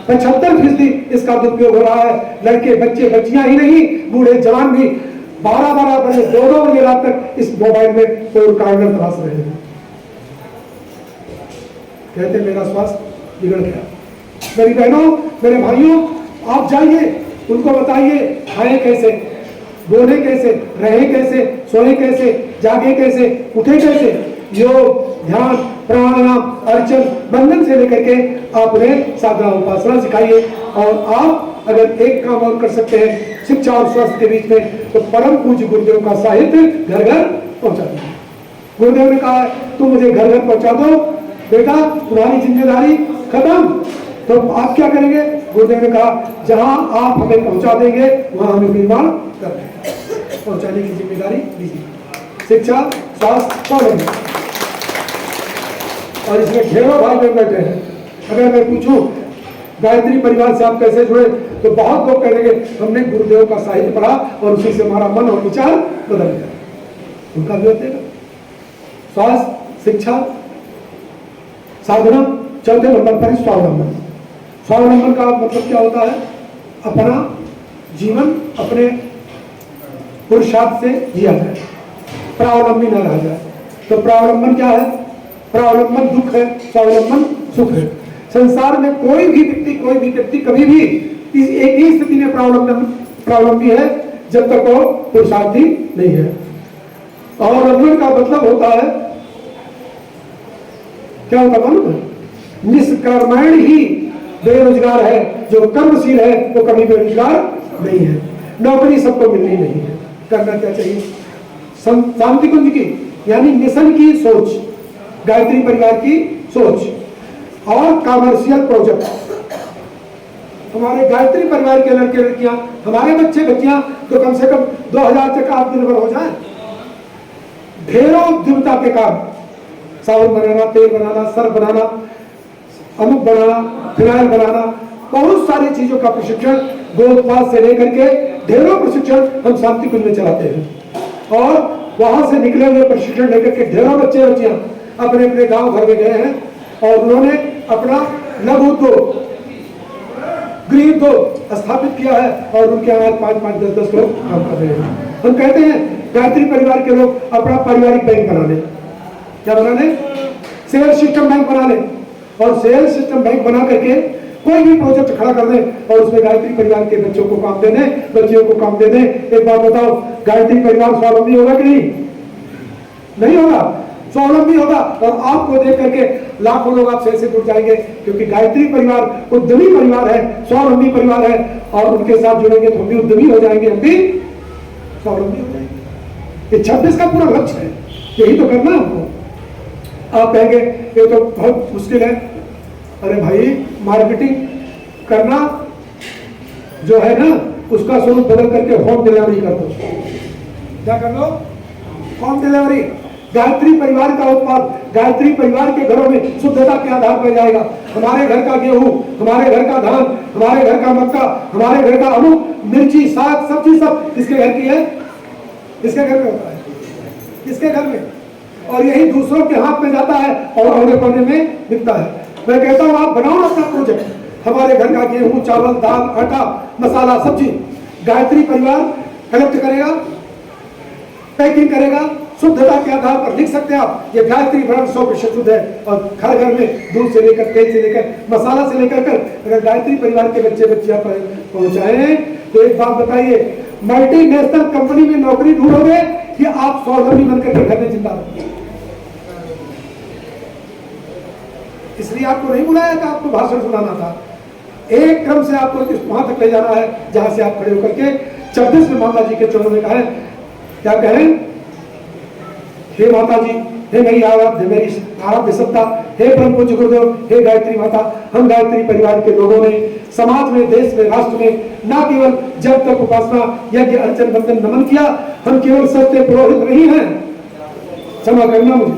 B: 75% इसका दुरुपयोग हो रहा है। लड़के बच्चे बच्चियां ही नहीं, बूढ़े जवान भी 12-12 बजे 2-2 बजे रात तक इस मोबाइल में कोई कारण तलाश रहे हैं। कहते मेरा स्वास्थ्य बिगड़ गया। मेरी बहनों, मेरे भाइयों, आप जाइए, उनको बताइए खाएं कैसे, बोले कैसे, रहे कैसे, सोए कैसे, जागे कैसे, उठे कैसे। योग, ध्यान, प्राणायाम, अर्चन, बंधन से लेकर के आप उन्हें साधना उपासना सिखाइए। और आप अगर एक काम और कर सकते हैं शिक्षा और स्वास्थ्य के बीच में, तो परम पूज्य गुरुदेव का साहित्य घर घर पहुंचा दीजिए। गुरुदेव ने कहा तुम मुझे घर घर पहुंचा दो बेटा, तुम्हारी जिम्मेदारी खत्म। तो आप क्या करेंगे? गुरुदेव ने कहा जहां आप हमें पहुंचा देंगे वहां हमें निर्माण कर देंगे। पहुंचाने की जिम्मेदारी लीजिए। शिक्षा, स्वास्थ्य, स्वावलंबन। और इसमें ढेरों भाई बहन बैठे हैं। अगर मैं पूछूं गायत्री परिवार से आप कैसे जुड़े, तो बहुत लोग कहेंगे हमने गुरुदेव का साहित्य पढ़ा और उसी से हमारा मन और विचार बदल गया। उनका भी होते स्वास्थ्य, शिक्षा, साधना। चौथे नंबर पर स्वावलंबन। स्वावलंबन का मतलब क्या होता है? अपना जीवन अपने पुरुषार्थ से जिया जाए, प्रावलंबी न रह जाए। तो प्रावलंबन क्या है? प्रावलंबन दुख है, स्वावलंबन सुख है। संसार में कोई भी व्यक्ति कभी भी इस एक ही स्थिति में प्रावलंबी है जब तक वो पुरुषार्थी नहीं है। स्वावलंबन का मतलब होता है क्या होता मालूम है? निष्कर्मण ही बेरोजगार है, जो कर्मशील है वो कभी बेरोजगार नहीं है। नौकरी सबको मिलनी नहीं है। करना क्या चाहिए? शांति कुंज की यानी मिशन की सोच, गायत्री परिवार की सोच और कमर्शियल प्रोजेक्ट। हमारे गायत्री परिवार के लड़के लड़कियां, हमारे बच्चे बच्चियां तो कम से कम 2000 तक आप निर्भर हो जाए। ढेरों दिवता के काम, साबुन बनाना, तेल बनाना, सर्फ बनाना, अमुक बनाना, फिनाइल बनाना, बहुत सारी चीजों का प्रशिक्षण गोदपात से लेकर के ढेरों प्रशिक्षण हम शांति कुंज में चलाते हैं। और वहां से निकले हुए प्रशिक्षण लेकर के ढेरों बच्चे बच्चियां अपने अपने गांव घर में गए हैं और उन्होंने अपना लघु उद्योग, गृह उद्योग स्थापित किया है और उनके यहाँ 5-5, 10-10 लोग काम कर रहे हैं। हम कहते हैं गायत्री परिवार के लोग अपना पारिवारिक बैंक बना लें। क्या बना लें? सेल सिस्टम बैंक बना लें। और सेल सिस्टम बैंक बना करके कोई भी प्रोजेक्ट खड़ा कर दें और उसमें गायत्री परिवार के बच्चों को काम दे दें, बच्चियों को काम दे दें। एक बात बताओ, गायत्री परिवार स्वावलंबी होगा कि नहीं? नहीं होगा। स्वावलंबी होगा और आपको देख करके लाखों लोग आपसे ऐसे जुड़ जाएंगे, क्योंकि गायत्री परिवार उद्यमी परिवार है, स्वावलंबी परिवार है। और उनके साथ जुड़ेंगे तो हम भी उद्यमी हो जाएंगे, हम भी स्वावलंबी हो जाएंगे। ये 26 का पूरा लक्ष्य है, यही तो करना है हमको। आप कहेंगे ये तो बहुत मुश्किल है। अरे भाई, मार्केटिंग करना जो है ना, उसका स्वरूप बदल करके होम डिलीवरी कर दो। क्या कर लो? Home delivery. गायत्री परिवार का उत्पाद गायत्री परिवार के घरों में शुद्धता के आधार पर जाएगा। हमारे घर का गेहूं, हमारे घर का धान, हमारे घर का मक्का, हमारे घर का अमुक, मिर्ची, साग, सब्जी सब किसके घर की है? किसके घर में होता है? किसके घर में? और यही दूसरों के हाथ में जाता है और औने कोने में बिकता है। मैं कहता हूं आप बनाओ अपना प्रोजेक्ट। हमारे घर का गेहूं, चावल, दाल, आटा, मसाला, सब्जी गायत्री परिवार कलेक्ट करेगा, पैकिंग करेगा, शुद्धता के आधार पर लिख सकते हैं आप ये गायत्री ब्रांड 100% शुद्ध है। और घर घर में दूध से लेकर, तेल से लेकर, मसाला से लेकर कर अगर गायत्री परिवार के बच्चे बच्चियां पहुंचाए तो एक बात बताइए, मल्टीनेशनल कंपनी में नौकरी ढूंढोगे कि आप स्वावलंबी बनकर के घर में जिंदा रहोगे? इसलिए आपको नहीं बुलाया था, आपको भाषण सुनाना था। एक क्रम से आपको वहां तक ले जाना है जहां से आप खड़े होकर के 26 में माता जी के चरणों में कहें, क्या कहें? हे माता जी, हे मेरी आराध्य सत्ता, हे परम पूज्य गुरुदेव, हे गायत्री माता, हम गायत्री परिवार के लोगों ने समाज में, देश में, राष्ट्र में न केवल जब तक उपासना यज्ञ अर्चन बंधन नमन किया, हम केवल सस्ते पुरोहित नहीं हैं, क्षमा करना मुझे,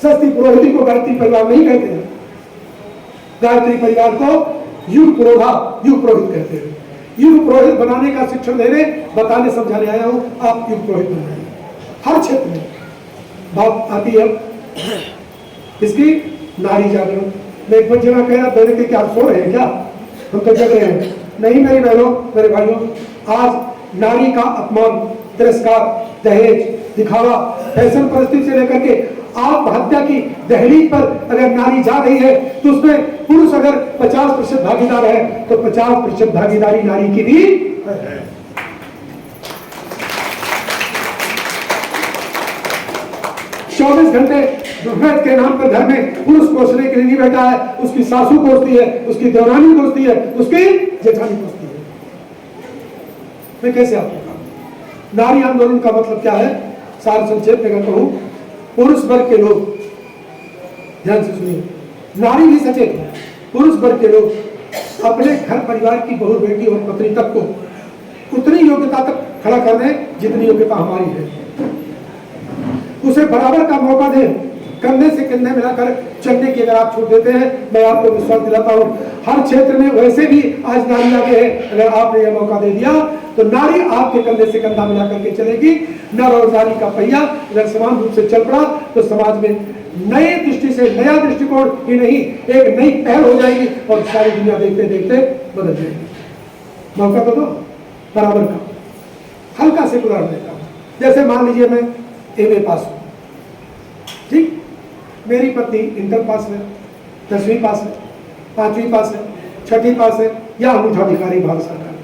B: सस्ती पुरोहिती को गायत्री परिवार नहीं कहते हैं। गायत्री परिवार को युग पुरोहित कहते हैं। युग पुरोहित बनाने का शिक्षण देने, बताने, समझाने आया हूं, आप युग पुरोहित बनाइए। हर क्षेत्र में बात आती है इसकी नारी जागरण। मैं एक बच्चे में कह रहा था कि आप सो रहे हैं क्या, हम तो जग रहे हैं। नहीं मेरी बहनों, मेरे भाइयों, आज नारी का अपमान, तिरस्कार, दहेज, दिखावा, फैशन परिस्थिति से लेकर के आत्महत्या की दहलीज पर अगर नारी जा रही है तो उसमें पुरुष अगर 50% भागीदार है तो 50% भागीदारी नारी की भी है। 24 घंटे दुर्गत के नाम पर घर में पुरुष कोसने के लिए नहीं बैठा है, उसकी सासू कोसती है, उसकी देवरानी कोसती है, उसकी जेठानी कोसती है। मैं कैसे आपको कहूं नारी आंदोलन का मतलब क्या है? सार संक्षेप में अगर कहूं, पुरुष वर्ग के लोग, ध्यान से सुनिए, नारी भी सचेत है, पुरुष वर्ग के लोग अपने घर परिवार की बहू, बेटी और पत्नी तक को उतनी योग्यता तक खड़ा कर दें जितनी योग्यता हमारी है, उसे बराबर का मौका दें, कंधे से कंधे मिलाकर चलने की अगर आप छूट देते हैं, मैं आपको विश्वास दिलाता हूं हर क्षेत्र में वैसे भी आज नारी आगे है। अगर आपने यह मौका दे दिया तो नारी आपके कंधे से कंधा मिला करके चलेगी। नर और नारी का पहिया अगर समान रूप से चल पड़ा तो समाज में नई दृष्टि से, नया दृष्टिकोण ही नहीं, एक नई पहल हो जाएगी और सारी दुनिया देखते देखते बदल जाएगी। मौका तो दो बराबर का। हल्का से उदाहरण देता हूं, जैसे मान लीजिए मैं एमए पास हूं, ठीक, मेरी पत्नी इंटर पास है, 10वीं पास है, 5वीं पास है, 6ठी पास है, या अंगूठा भिखारी भारत सरकार,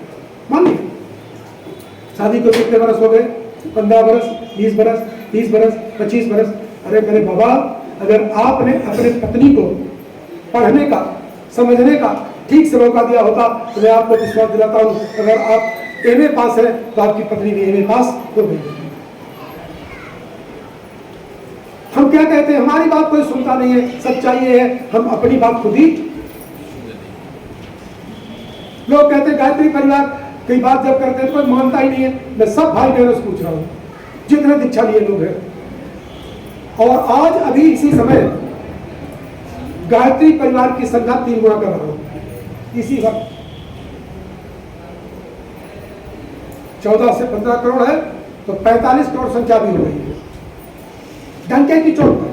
B: मान लीजिए। शादी को कितने बरस हो गए? 15 बरस, 20 बरस, 30 बरस, 25 बरस। अरे मेरे बाबा, अगर आपने अपने पत्नी को पढ़ने का, समझने का ठीक से मौका दिया होता तो मैं आपको विश्वास दिलाता हूं, अगर आप एमए पास है तो आपकी पत्नी भी एमए पास हो गई। हम क्या कहते हैं, हमारी बात कोई सुनता नहीं है। सच्चाई ये है, हम अपनी बात खुद ही, लोग कहते हैं गायत्री परिवार की बात जब करते हैं तो कोई मानता ही नहीं है। मैं सब भाई बहनों से पूछ रहा हूं जितने दीक्षा लिए लोग हैं, और आज अभी इसी समय गायत्री परिवार की संख्या 3 गुना कर रहा हूं। इसी वक्त 14 से 15 करोड़ है तो 45 करोड़ संख्या भी हो गई है, डंके की चोट पर।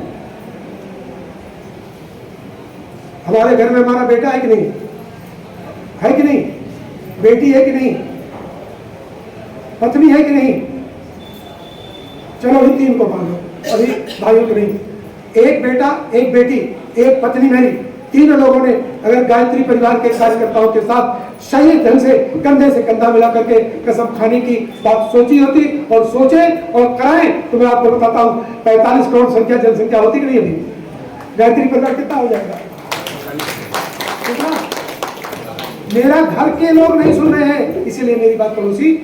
B: हमारे घर में हमारा बेटा है कि नहीं है, कि नहीं, बेटी है कि नहीं, पत्नी है कि नहीं, चलो इन 3 को मान लो, अभी भाइयों को नहीं। एक बेटा, एक बेटी, एक पत्नी मेरी, 3 लोगों ने अगर गायत्री परिवार के कार्यकर्ताओं के साथ सही ढंग से कंधे से कंधा मिला करके कसम खाने की बात सोची होती और सोचे और कराएं तो मैं आपको बताता हूं 45 करोड़ संख्या जनसंख्या होती कि नहीं अभी? गायत्री परिवार कितना हो जाएगा? कितना? मेरा घर के लोग नहीं सुन रहे हैं, इसीलिए मेरी बात पड़ोसी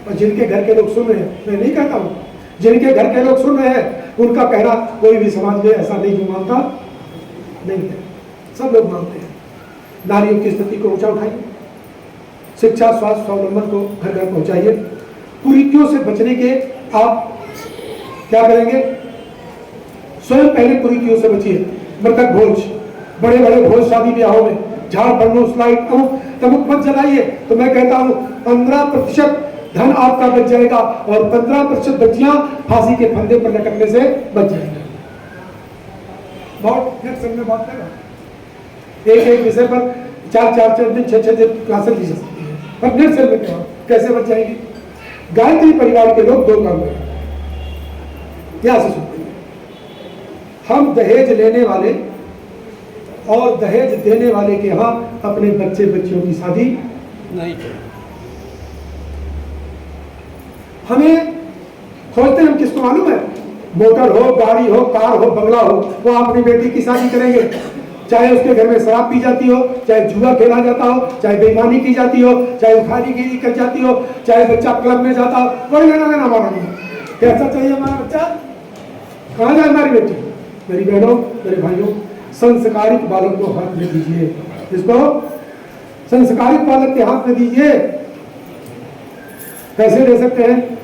B: और जिनके घर के लोग सुन रहे हैं, मैं नहीं कहता हूं, जिनके घर के लोग सुन रहे हैं उनका कहना कोई भी समाज में ऐसा नहीं जो मानता नहीं है, सब लोग मानते हैं। नारियों की स्थिति को ऊंचा उठाइए, शिक्षा, स्वास्थ्य, स्वावलंबन को घर घर पहुंचाइए। कुरीतियों से बचने के आप क्या करेंगे? स्वयं पहले कुरीतियों से बचिए। मृतक भोज, बड़े बड़े भोज शादी ब्याहों में झाड़ बढ़ो, स्लाइड तमुक मत जलाइए। तो मैं कहता हूं 15% धन आपका बच जाएगा और 15% बच्चियां फांसी के फंदे पर लटकने से बच जाएंगे। बहुत में बात करेगा, एक विषय पर 4 दिन 6 दिन क्लासेस ली जा सकती है, पर नेट सेल में कैसे बच जाएंगी? गायत्री परिवार के लोग 2 काम करें। यहाँ से सुनते हैं। हम दहेज लेने वाले और दहेज देने वाले के यहाँ अपने बच्चे बच्चियों की शादी
C: नहीं चाहिए।
B: हमें खोजते हम किसको मालूम है? मोटर हो, गाड़ी हो, कार हो, बंगला हो, वो अपनी बेटी की शादी करेंगे, चाहे उसके घर में शराब पी जाती हो, चाहे जुआ खेला जाता हो, चाहे बेईमानी की जाती हो, चाहे उखाड़ीगिरी कर जाती हो, चाहे बच्चा क्लब में जाता हो, कोई लेना देना हमारा नहीं। कैसा चाहिए हमारा बच्चा? कहाँ जाए हमारी बेटी? मेरी बहनों, मेरे भाइयों, संस्कारित बालक को हाथ में दीजिए। इसको संस्कारित बालक के हाथ में दीजिए। कैसे दे सकते हैं?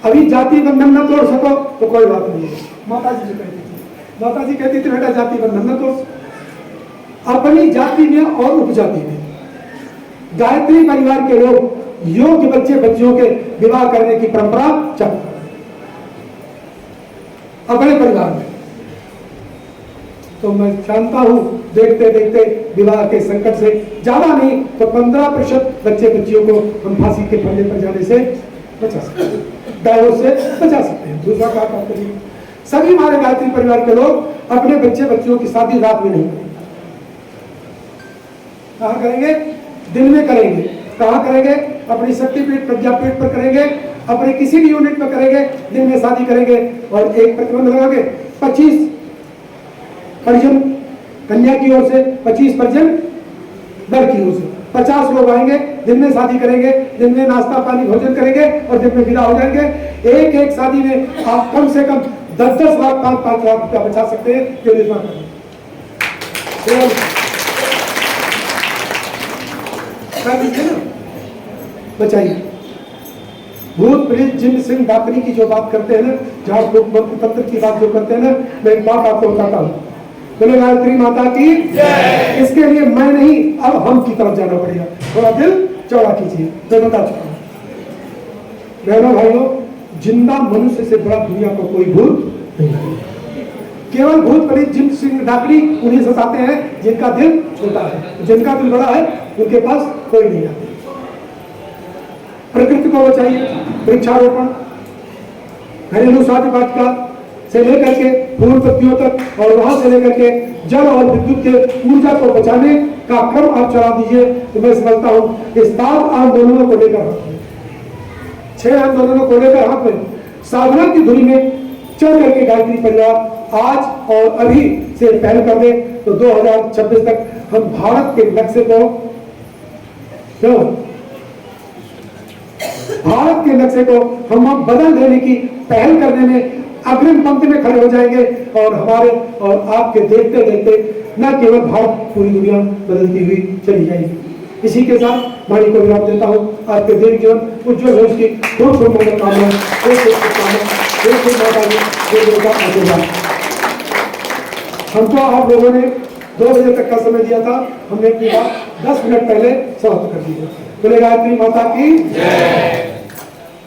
B: अभी जाति बंधन न तोड़ सको तो कोई बात नहीं है। माता जी कहती थी, माता जी कहती थी बेटा जाति बंधन न तोड़। अपनी जाति में और उपजाति में गायत्री परिवार के लोग योग्य बच्चे बच्चियों के विवाह करने की परंपरा चलती है अपने परिवार में। तो मैं जानता हूं देखते देखते विवाह के संकट से ज्यादा नहीं तो 15% बच्चे बच्चियों को हम फांसी के फंदे पर जाने से बचा सकते हैं, डाइवोर्स से बचा सकते हैं। दूसरा काम करिए, सभी हमारे गायत्री परिवार के लोग अपने बच्चे बच्चियों की शादी रात में नहीं करेंगे। कहाँ करेंगे? दिन में करेंगे। कहाँ करेंगे? अपनी शक्तिपीठ प्रज्ञापीठ पर करेंगे, अपने किसी भी यूनिट पर करेंगे, दिन में शादी करेंगे। और एक प्रतिबंध लगाओगे, 25% कन्या की ओर से, 25% वर की ओर से, 50 लोग आएंगे, दिन में शादी करेंगे, दिन में नाश्ता पानी भोजन करेंगे और दिन में विदा हो जाएंगे। एक एक शादी में आप कम से कम 10-10 लाख 5-5 लाख रुपया बचा सकते हैं। बचाइए। भूत प्रेत जिन सिंह डाकनी की जो बात करते हैं ना, जहाँ लोकतंत्र तंत्र की बात जो करते हैं ना, मैं एक बात आपको बताता हूँ। बोले गायत्री माता की इसके लिए मैं नहीं, अब हम की तरफ जाना पड़ेगा। थोड़ा दिल चौड़ा कीजिए। मैं बता चुका हूँ बहनों भाइयों, जिंदा मनुष्य से बड़ा दुनिया को कोई भूत नहीं है। केवल भूत प्रेत जिन सिंह डाकनी उन्हें सताते हैं जिनका दिल छोटा है। जिनका दिल बड़ा है उनके पास कोई नहीं आते। प्रकृति को बचाइए। वृक्षारोपण, घरेलू शादी वाटिका से लेकर के फूल पत्तियों तक और वहां से लेकर के जल और विद्युत के ऊर्जा को बचाने का क्रम आप चला दीजिए। तो मैं समझता हूँ इस 7 आंदोलनों को लेकर हाथ में, 6 आंदोलनों को लेकर हाथ में, साधना की धुरी में चल करके गायत्री परिवार आज और अभी से पहल कर दे तो 2026 तक हम भारत के नक्शे को, क्यों भारत के नक्शे को हम बदल देने की पहल करने में अग्रिम पंक्ति में खड़े हो जाएंगे। और हमारे और आपके देखते देखते न केवल भारत, पूरी दुनिया बदलती हुई चली जाएगी। इसी के साथ वाणी को विराम देता हूँ। आपके दीर्घ जीवन उज्जवल हो, उसकी खूब खूब मनोकामना, हमको आप लोगों ने 2 बजे तक का समय दिया था, हमने अपनी बात 10 मिनट पहले समाप्त कर दी है। बोले गायत्री माता की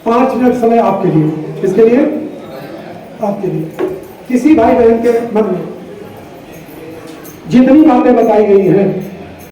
B: 5 मिनट समय आपके लिए, किसके लिए? आपके लिए। किसी भाई बहन के मन में जितनी बातें बताई गई हैं